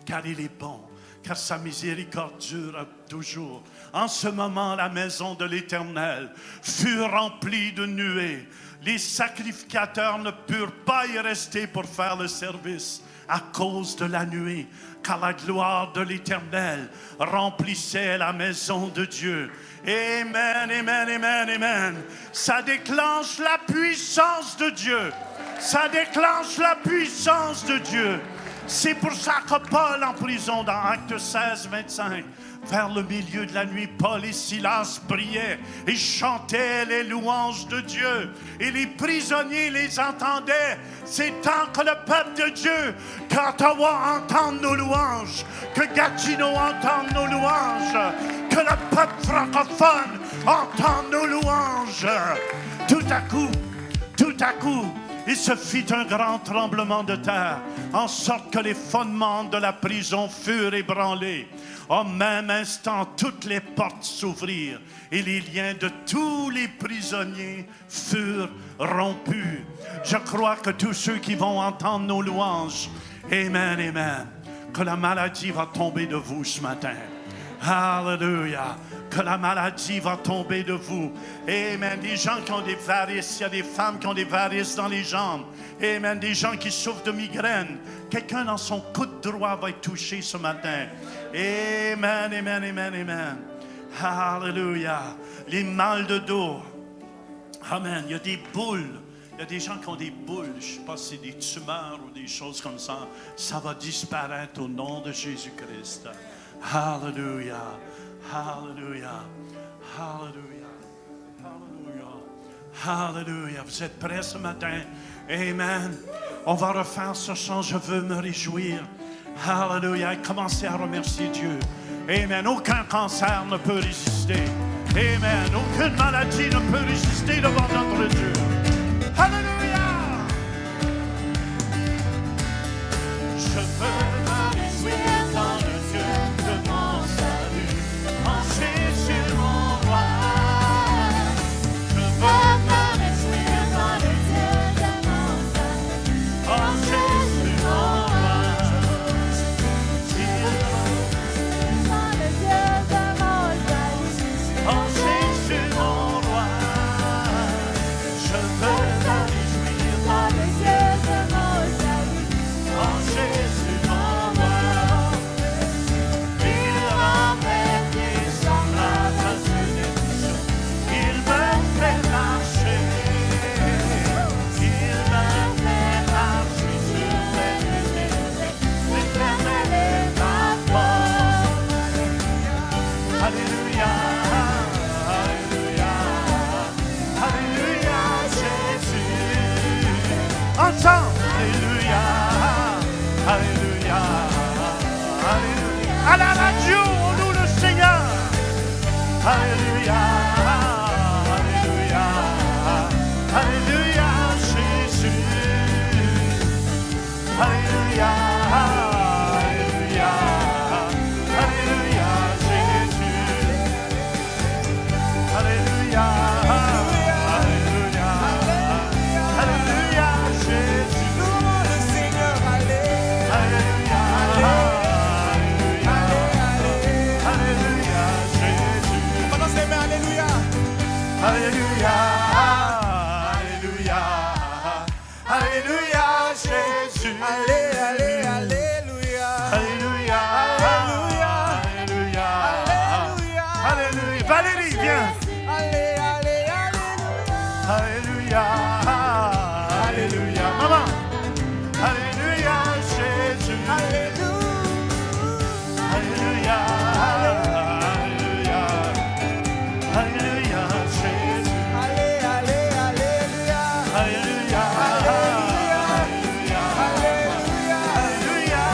car il est bon. Car sa miséricorde dure toujours. En ce moment, la maison de l'Éternel fut remplie de nuées. Les sacrificateurs ne purent pas y rester pour faire le service à cause de la nuée, car la gloire de l'Éternel remplissait la maison de Dieu. Amen, amen, amen, amen. Ça déclenche la puissance de Dieu. Ça déclenche la puissance de Dieu. C'est pour ça que Paul, en prison, dans Actes 16, 25, vers le milieu de la nuit, Paul et Silas priaient et chantaient les louanges de Dieu. Et les prisonniers les entendaient. C'est tant que le peuple de Dieu, qu'Ottawa entende nos louanges, que Gatineau entende nos louanges, que le peuple francophone entende nos louanges. Tout à coup, il se fit un grand tremblement de terre, en sorte que les fondements de la prison furent ébranlés. Au même instant, toutes les portes s'ouvrirent et les liens de tous les prisonniers furent rompus. Je crois que tous ceux qui vont entendre nos louanges, amen, amen, que la maladie va tomber de vous ce matin. Alléluia. Que la maladie va tomber de vous. Amen. Des gens qui ont des varices. Il y a des femmes qui ont des varices dans les jambes. Amen. Des gens qui souffrent de migraines. Quelqu'un dans son coude droit va être touché ce matin. Amen, amen, amen, amen. Alléluia. Les mal de dos. Amen. Il y a des boules. Il y a des gens qui ont des boules. Je ne sais pas si c'est des tumeurs ou des choses comme ça. Ça va disparaître au nom de Jésus-Christ. Alléluia. Alléluia. Alléluia. Alléluia. Alléluia. Vous êtes prêts ce matin? Amen. On va refaire ce chant. Je veux me réjouir. Alléluia. Commencez à remercier Dieu. Amen. Aucun cancer ne peut résister. Amen. Aucune maladie ne peut résister devant notre Dieu. Alléluia. Je veux me réjouir dans le Dieu de mon salut. En Jésus mon roi. Je veux me réjouir dans le Dieu de mon salut. En Jésus mon roi.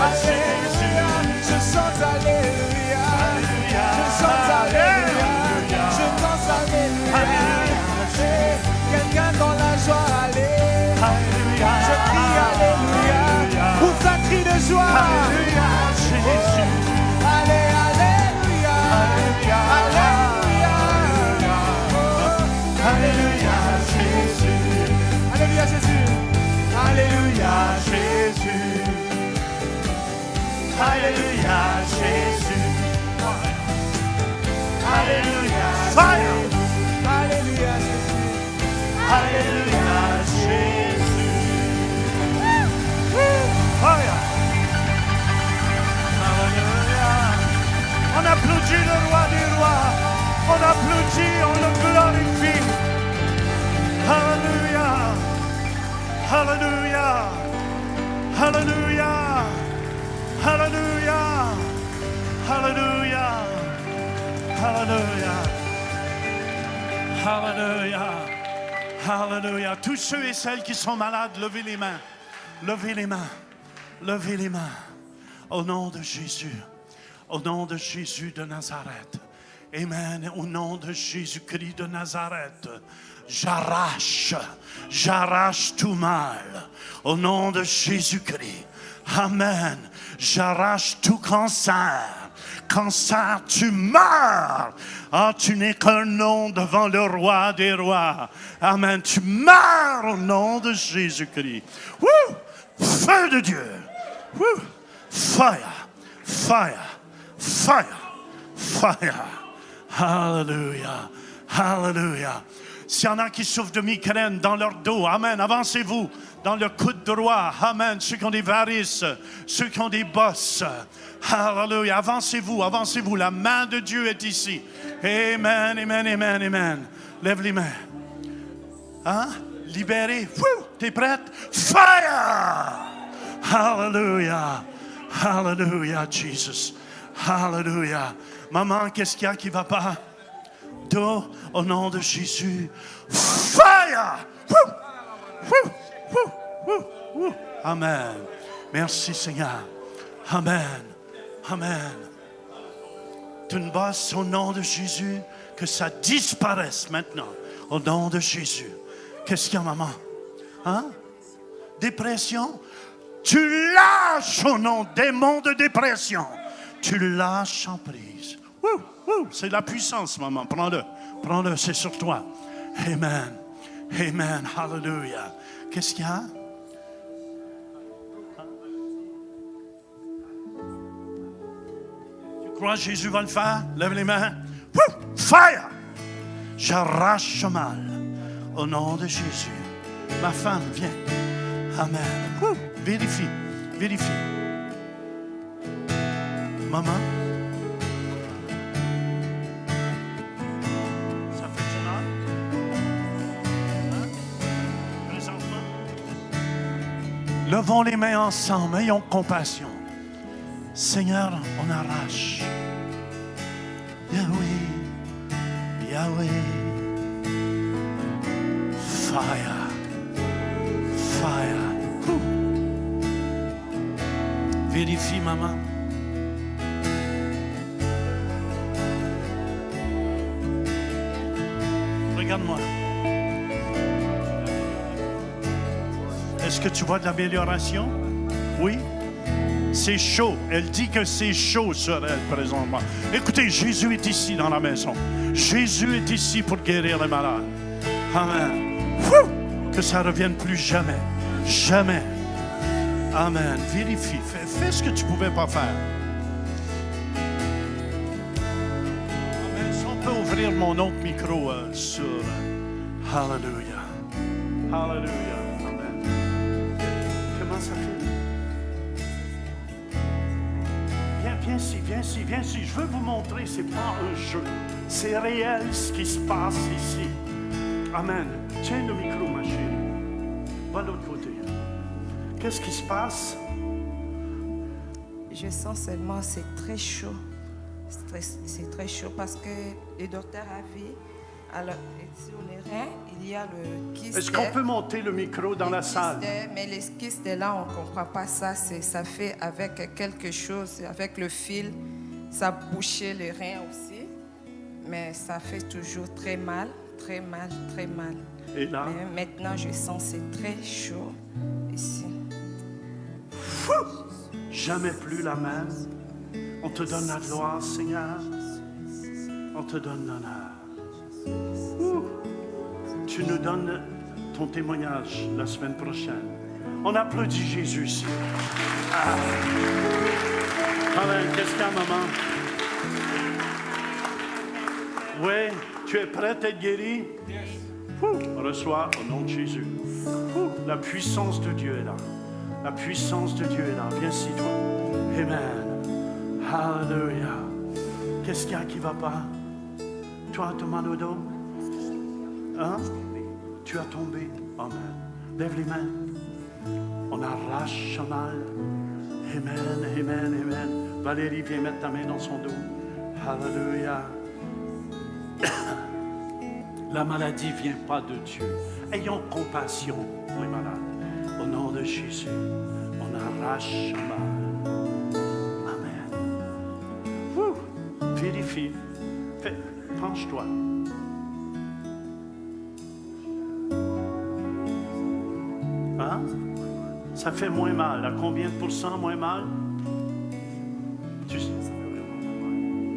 Alléluia. Je chante Alléluia. Je chante Alléluia. Je danse Alléluia. Quelqu'un dans la joie, Alléluia. Je crie Alléluia. Pour sa cri de joie. Alléluia, Jésus. Allez, Alléluia. Alléluia. Alléluia. Alléluia, Jésus. Alléluia, Jésus. Alléluia, Jésus. Alléluia, Jésus. Alléluia, fire. Alléluia, Jésus. Alléluia, Jésus. Fire. Alléluia. On applaudit le roi des rois. On applaudit, on le glorifie. Alléluia. Alléluia. Alléluia. Alléluia. Alléluia. Alléluia. Alléluia. Alléluia. Tous ceux et celles qui sont malades, levez les mains. Levez les mains. Levez les mains. Au nom de Jésus. Au nom de Jésus de Nazareth. Amen. Au nom de Jésus-Christ de Nazareth. J'arrache tout mal. Au nom de Jésus-Christ. Amen. J'arrache tout cancer. Cancer, tu meurs. Ah, tu n'es qu'un nom devant le roi des rois. Amen. Tu meurs au nom de Jésus-Christ. Woo! Feu de Dieu. Woo! Fire. Fire. Fire. Fire. Hallelujah. Hallelujah. S'il y en a qui souffrent de migraine dans leur dos, amen, avancez-vous dans le coude droit, amen, ceux qui ont des varices, ceux qui ont des bosses, hallelujah, avancez-vous, avancez-vous, la main de Dieu est ici, amen, amen, amen, amen, lève les mains, hein, libéré, t'es prête, fire, hallelujah, hallelujah, Jesus, hallelujah, maman, qu'est-ce qu'il y a qui va pas? Dos, au nom de Jésus. Fire! Woo! Woo! Woo! Woo! Woo! Amen. Merci Seigneur. Amen. Amen. Tu ne bosses au nom de Jésus, que ça disparaisse maintenant. Au nom de Jésus. Qu'est-ce qu'il y a, maman? Hein? Dépression? Tu lâches au nom démon de dépression. Tu lâches en prise. Woo! C'est la puissance, maman. Prends-le. Prends-le, c'est sur toi. Amen. Amen. Hallelujah. Qu'est-ce qu'il y a? Tu crois que Jésus va le faire? Lève les mains. Woo! Fire! J'arrache le mal. Au nom de Jésus. Ma femme, viens. Amen. Woo! Vérifie. Vérifie. Maman. Levons les mains ensemble, ayons compassion. Seigneur, on arrache. Yahweh, Yahweh. Fire, fire. Ouh. Vérifie, maman. Regarde-moi. Est-ce que tu vois de l'amélioration? Oui? C'est chaud. Elle dit que c'est chaud sur elle présentement. Écoutez, Jésus est ici dans la maison. Jésus est ici pour guérir les malades. Amen. Que ça ne revienne plus jamais. Jamais. Amen. Vérifie. Fais ce que tu ne pouvais pas faire. Amen. Si on peut ouvrir mon autre micro sur... Hallelujah. Hallelujah. Ça fait. Viens ici. Je veux vous montrer, c'est pas un jeu. C'est réel ce qui se passe ici. Amen. Tiens le micro, ma chérie. Va de l'autre côté. Qu'est-ce qui se passe? Je sens seulement c'est très chaud. C'est très chaud parce que le docteur a vu Alors, sur les reins, il y a le kyste. Est-ce qu'on peut monter le micro dans la salle? Mais les kystes, là, on ne comprend pas ça. Ça fait avec quelque chose, avec le fil, ça bouchait les reins aussi. Mais ça fait toujours très mal, très mal, très mal. Et là? Mais maintenant, je sens que c'est très chaud ici. Jamais plus la même. On te donne la gloire, Seigneur. On te donne l'honneur. Tu nous donnes ton témoignage la semaine prochaine. On applaudit Jésus ici. Ah. Amen. Qu'est-ce qu'il y a, maman? Oui, tu es prête à être guérie? Reçois au nom de Jésus. La puissance de Dieu est là. La puissance de Dieu est là. Viens ici, toi. Amen. Hallelujah. Qu'est-ce qu'il y a qui ne va pas? Toi, ton mal au dos? Hein? Tu as tombé. Amen. Lève les mains. On arrache le mal. Amen, amen, amen. Valérie, viens mettre ta main dans son dos. Hallelujah. La maladie ne vient pas de Dieu. Ayons compassion pour les malades. Au nom de Jésus, on arrache le mal. Amen. Vérifie. Penche-toi. Hein? Ça fait moins mal. À combien de pourcents moins mal?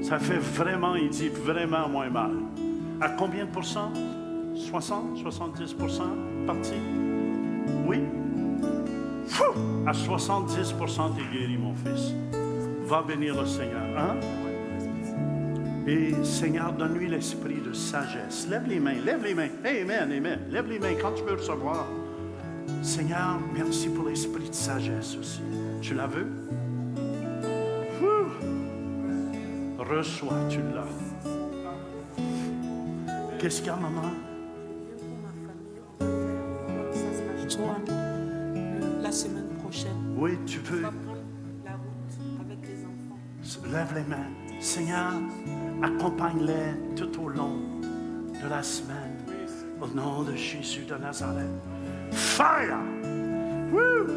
Ça fait vraiment, il dit vraiment moins mal. À combien de pourcents? 60, 70% parti? Oui? À 70%, tu es guéri, mon fils. Va bénir le Seigneur. Hein? Et Seigneur, donne-lui l'esprit de sagesse. Lève les mains, lève les mains. Amen, amen. Lève les mains quand tu veux recevoir. Seigneur, merci pour l'esprit de sagesse aussi. Tu la veux? Reçois, tu l'as. Qu'est-ce qu'il y a, maman? La semaine prochaine. Oui, tu peux. On va prendre la route avec les enfants. Lève les mains. Seigneur, accompagne-les tout au long de la semaine. Au nom de Jésus de Nazareth. Fire! Woo!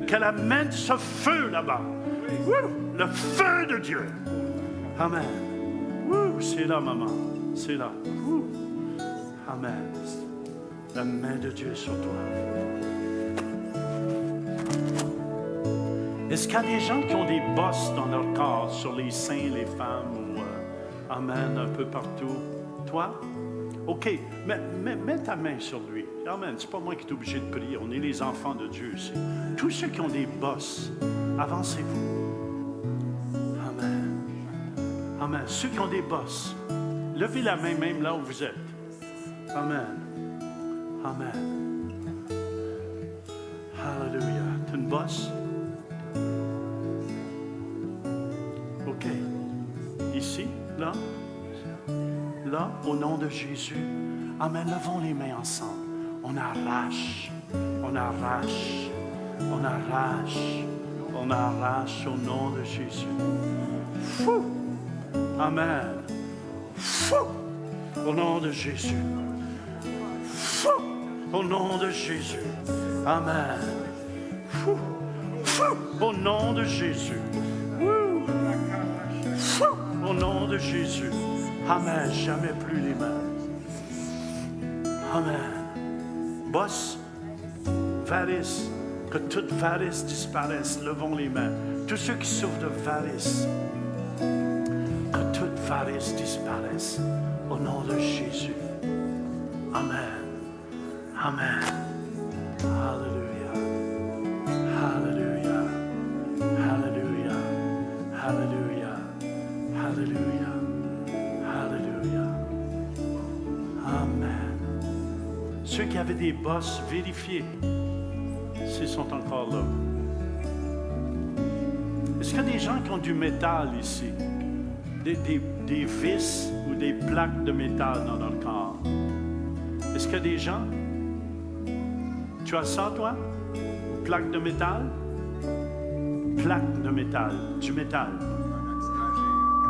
Qu'elle amène ce feu là-bas. Woo! Le feu de Dieu. Amen. Woo! C'est là, maman. C'est là. Woo! Amen. La main de Dieu sur toi. Est-ce qu'il y a des gens qui ont des bosses dans leur corps, sur les seins, les femmes, ou amen, un peu partout? Toi? OK. Mets ta main sur lui. Amen. C'est pas moi qui est obligé de prier. On est les enfants de Dieu ici. Tous ceux qui ont des bosses, avancez-vous. Amen. Amen. Ceux qui ont des bosses, levez la main même là où vous êtes. Amen. Amen. Hallelujah. Tu as une bosse? OK. Ici, là, au nom de Jésus. Amen. Levons les mains ensemble. On arrache au nom de Jésus. Fou. Amen. Fou. Au nom de Jésus. Fou. Au nom de Jésus. Amen. Fou. Fou. Au nom de Jésus. Fou. Au nom de Jésus. Amen. Jamais plus les mains. Amen. Bosse, varice, que toute varice disparaisse. Levons les mains. Tous ceux qui souffrent de varice, que toute varice disparaisse. Au nom de Jésus. Amen. Amen. Hallelujah. Hallelujah. Hallelujah. Hallelujah. Hallelujah. Hallelujah. Amen. Ceux qui avaient des bosses, vérifiez s'ils sont encore là. Est-ce qu'il y a des gens qui ont du métal ici? Des vis ou des plaques de métal dans leur corps? Est-ce qu'il y a des gens? Tu as ça, toi? Plaque de métal? Plaque de métal, du métal.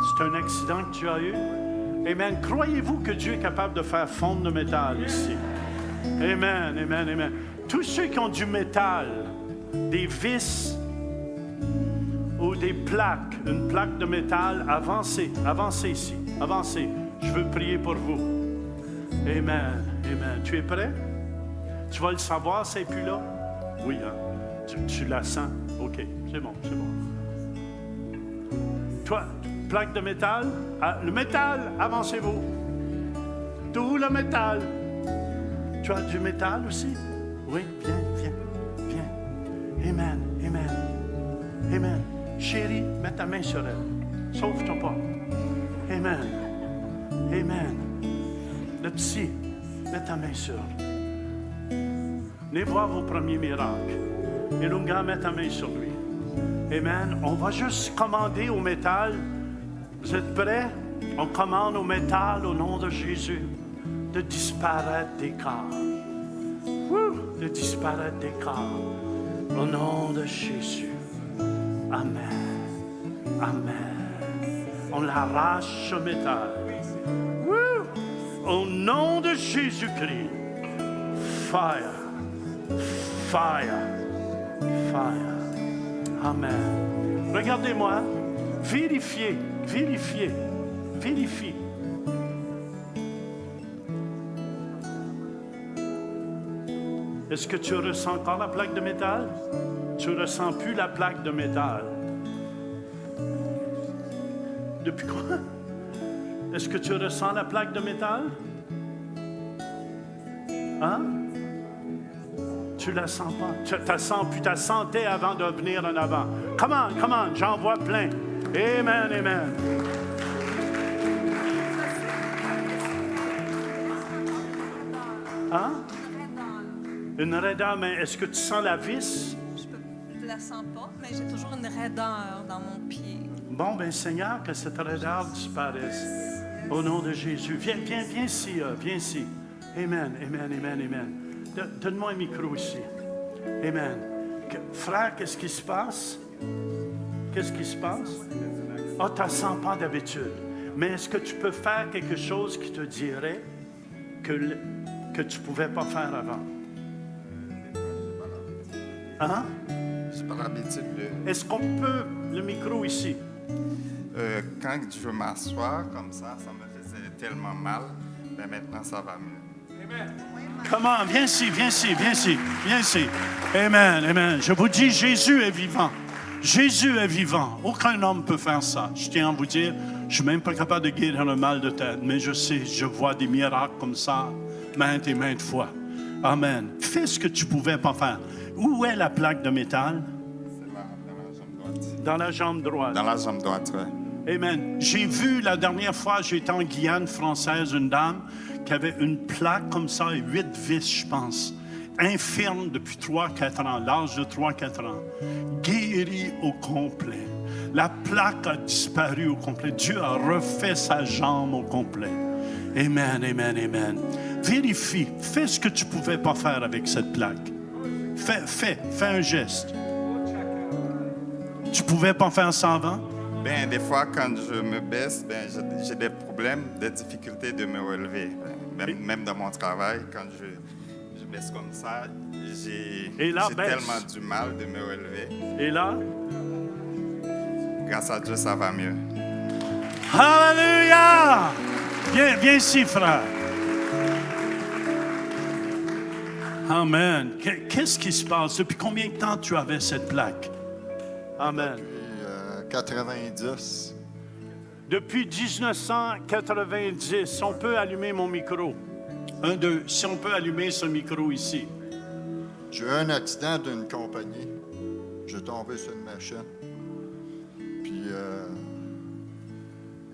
C'est un accident que tu as eu? Amen. Croyez-vous que Dieu est capable de faire fondre le métal ici? Amen, amen, amen. Tous ceux qui ont du métal, des vis ou des plaques, une plaque de métal, avancez ici, avancez. Je veux prier pour vous. Amen, amen. Tu es prêt? Tu vas le savoir, c'est plus là? Oui, hein? Tu la sens? OK, c'est bon. Toi, plaque de métal, le métal, avancez-vous. Tout le métal. Tu as du métal aussi? Oui, viens. Amen. Amen. Chérie, mets ta main sur elle. Sauve-toi pas. Amen. Le petit, mets ta main sur elle. Venez voir vos premiers miracles. Et Lunga, mets ta main sur lui. Amen. On va juste commander au métal. Vous êtes prêts? On commande au métal au nom de Jésus de disparaître des corps. De disparaître des corps. Au nom de Jésus. Amen. On l'arrache ce métal. Au nom de Jésus-Christ. Fire. Amen. Regardez-moi. Vérifiez. Est-ce que tu ressens encore la plaque de métal? Tu ne ressens plus la plaque de métal. Depuis quoi? Est-ce que tu ressens la plaque de métal? Hein? Tu la sens pas. Tu la sentais avant de venir en avant. Come on, j'en vois plein. Amen. Hein? Une raideur, mais est-ce que tu sens la vis? Je ne la sens pas, mais j'ai toujours une raideur dans mon pied. Bon, bien, Seigneur, que cette raideur disparaisse. Au nom de Jésus. Viens ici. Amen. Donne-moi un micro ici. Amen. Frère, qu'est-ce qui se passe? Ah, tu ne sens pas d'habitude. Mais est-ce que tu peux faire quelque chose qui te dirait que tu ne pouvais pas faire avant? Hein? J'ai pas l'habitude de... Est-ce qu'on peut... Le micro ici. Quand je veux m'asseoir comme ça me faisait tellement mal. Mais maintenant, ça va mieux. Amen. Comment? Viens ici. Amen. Je vous dis, Jésus est vivant. Aucun homme peut faire ça. Je tiens à vous dire, je ne suis même pas capable de guérir le mal de tête. Mais je vois des miracles comme ça, maintes et maintes fois. Amen. Fais ce que tu ne pouvais pas faire. Où est la plaque de métal? C'est là, dans la jambe droite. Dans la jambe droite. Dans la jambe droite, oui. Amen. J'ai vu la dernière fois, j'étais en Guyane française, une dame qui avait une plaque comme ça, 8 vis, je pense. Infirme depuis 3-4 ans, l'âge de 3-4 ans. Guérie au complet. La plaque a disparu au complet. Dieu a refait sa jambe au complet. Amen. Vérifie. Fais ce que tu ne pouvais pas faire avec cette plaque. Fais un geste. Tu ne pouvais pas faire ça avant? Ben, des fois, quand je me baisse, j'ai des problèmes, des difficultés de me relever. Même dans mon travail, quand je baisse comme ça, j'ai tellement du mal de me relever. Et là? Grâce à Dieu, ça va mieux. Alléluia! Viens ici, frère. Amen. Qu'est-ce qui se passe? Depuis combien de temps tu avais cette plaque? Amen. Depuis 90. Depuis 1990. On peut allumer mon micro. 1, 2. Si on peut allumer ce micro ici. J'ai eu un accident d'une compagnie. J'ai tombé sur une machine. Puis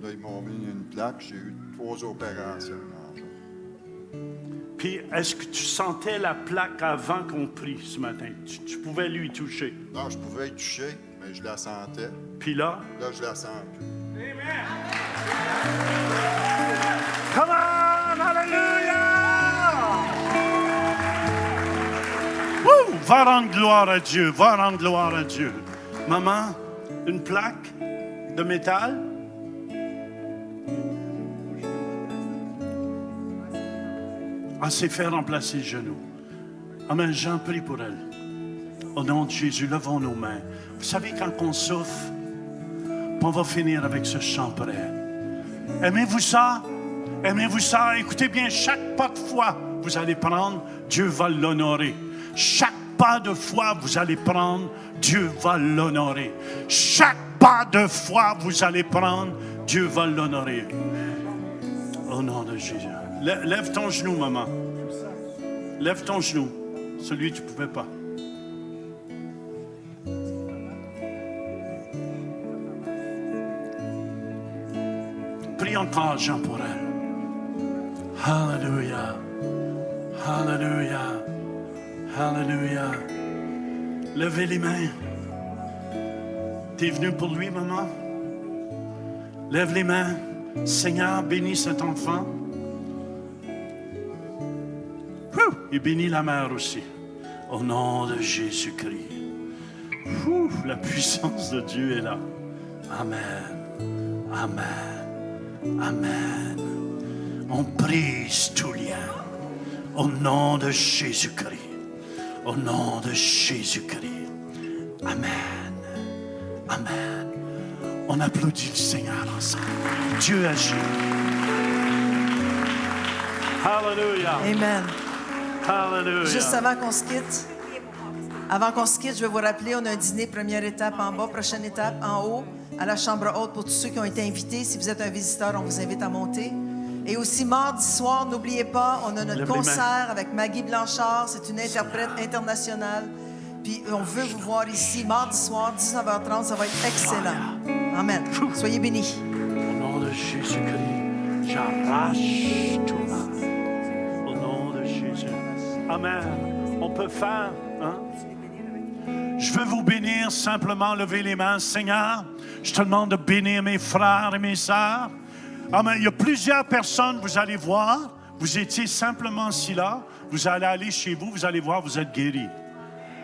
là, ils m'ont mis une plaque. J'ai eu 3 opérations. Puis, est-ce que tu sentais la plaque avant qu'on prie ce matin? Tu pouvais lui toucher? Non, je pouvais y toucher, mais je la sentais. Puis là? Là, je la sens plus. Amen! Come on! Hallelujah! Va rendre gloire à Dieu. Maman, une plaque de métal? Elle s'est fait remplacer le genou. Amen. J'en prie pour elle. Au nom de Jésus, levons nos mains. Vous savez, quand on souffre, on va finir avec ce chant prêt. Aimez-vous ça? Aimez-vous ça? Écoutez bien, chaque pas de foi, vous allez prendre, Dieu va l'honorer. Chaque pas de foi, vous allez prendre, Dieu va l'honorer. Chaque pas de foi, vous allez prendre, Dieu va l'honorer. Au nom de Jésus. Lève ton genou, maman. Lève ton genou. Celui que tu ne pouvais pas. Prie encore, Jean, pour elle. Alléluia. Alléluia. Alléluia. Levez les mains. T'es venu pour lui, maman? Lève les mains. Seigneur, bénis cet enfant. Et bénis la mère aussi. Au nom de Jésus-Christ. La puissance de Dieu est là. Amen. Amen. Amen. On brise tout lien. Au nom de Jésus-Christ. Au nom de Jésus-Christ. Amen. Amen. On applaudit le Seigneur ensemble. Dieu agit. Alléluia. Amen. Alléluia. Juste avant qu'on se quitte, je vais vous rappeler, on a un dîner, première étape en bas, prochaine étape en haut, à la chambre haute pour tous ceux qui ont été invités. Si vous êtes un visiteur, on vous invite à monter. Et aussi, mardi soir, n'oubliez pas, on a notre concert avec Maggie Blanchard. C'est une interprète internationale. Puis on veut vous voir ici, mardi soir, 19h30. Ça va être excellent. Amen. Soyez bénis. Au nom de Jésus-Christ, j'arrache tout mal. Au nom de Jésus. Amen. On peut faire, hein? Je veux vous bénir, simplement lever les mains. Seigneur, je te demande de bénir mes frères et mes sœurs. Amen. Il y a plusieurs personnes, vous allez voir, vous étiez simplement assis là, vous allez aller chez vous, vous allez voir, vous êtes guéris.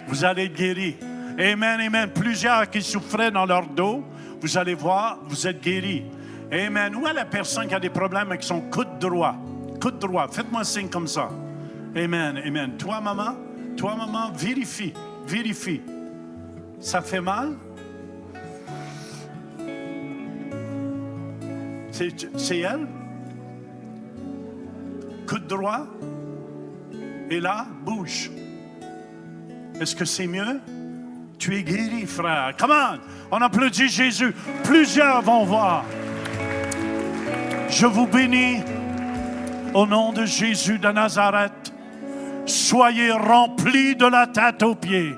Vous allez être guéris. Amen, amen. Plusieurs qui souffraient dans leur dos, vous allez voir, vous êtes guéris. Amen. Où est la personne qui a des problèmes avec son coude droit? Coude droit. Faites-moi un signe comme ça. Amen, amen. Toi, maman, vérifie. Vérifie. Ça fait mal? C'est elle? Coude droit? Et là, bouge. Est-ce que c'est mieux? Tu es guéri, frère. Come on applaudit Jésus. Plusieurs vont voir. Je vous bénis au nom de Jésus de Nazareth. Soyez remplis de la tête aux pieds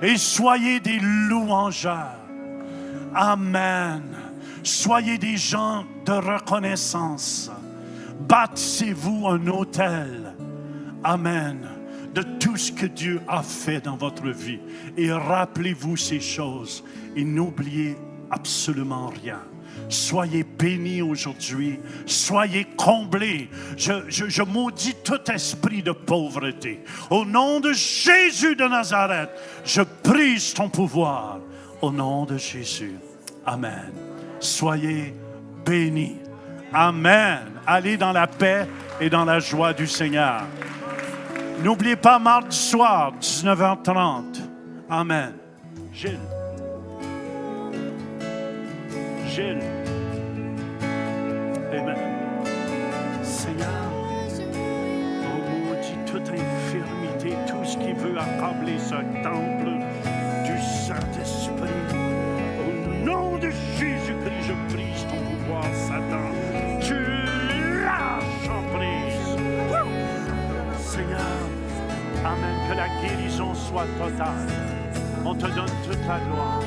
et soyez des louangeurs. Amen. Soyez des gens de reconnaissance. Bâtissez-vous un autel. Amen. De tout ce que Dieu a fait dans votre vie. Et rappelez-vous ces choses. Et n'oubliez absolument rien. Soyez bénis aujourd'hui. Soyez comblés. Je maudis tout esprit de pauvreté. Au nom de Jésus de Nazareth, je brise ton pouvoir. Au nom de Jésus. Amen. Soyez bénis. Amen. Allez dans la paix et dans la joie du Seigneur. N'oubliez pas, mardi soir, 19h30. Amen. Gilles. Amen. Seigneur, on maudit toute infirmité, tout ce qui veut accabler ce temple du Saint-Esprit. Au nom de Jésus-Christ, je brise ton pouvoir, Satan. Tu lâches en prise. Seigneur, amen, que la guérison soit totale. On te donne toute la gloire.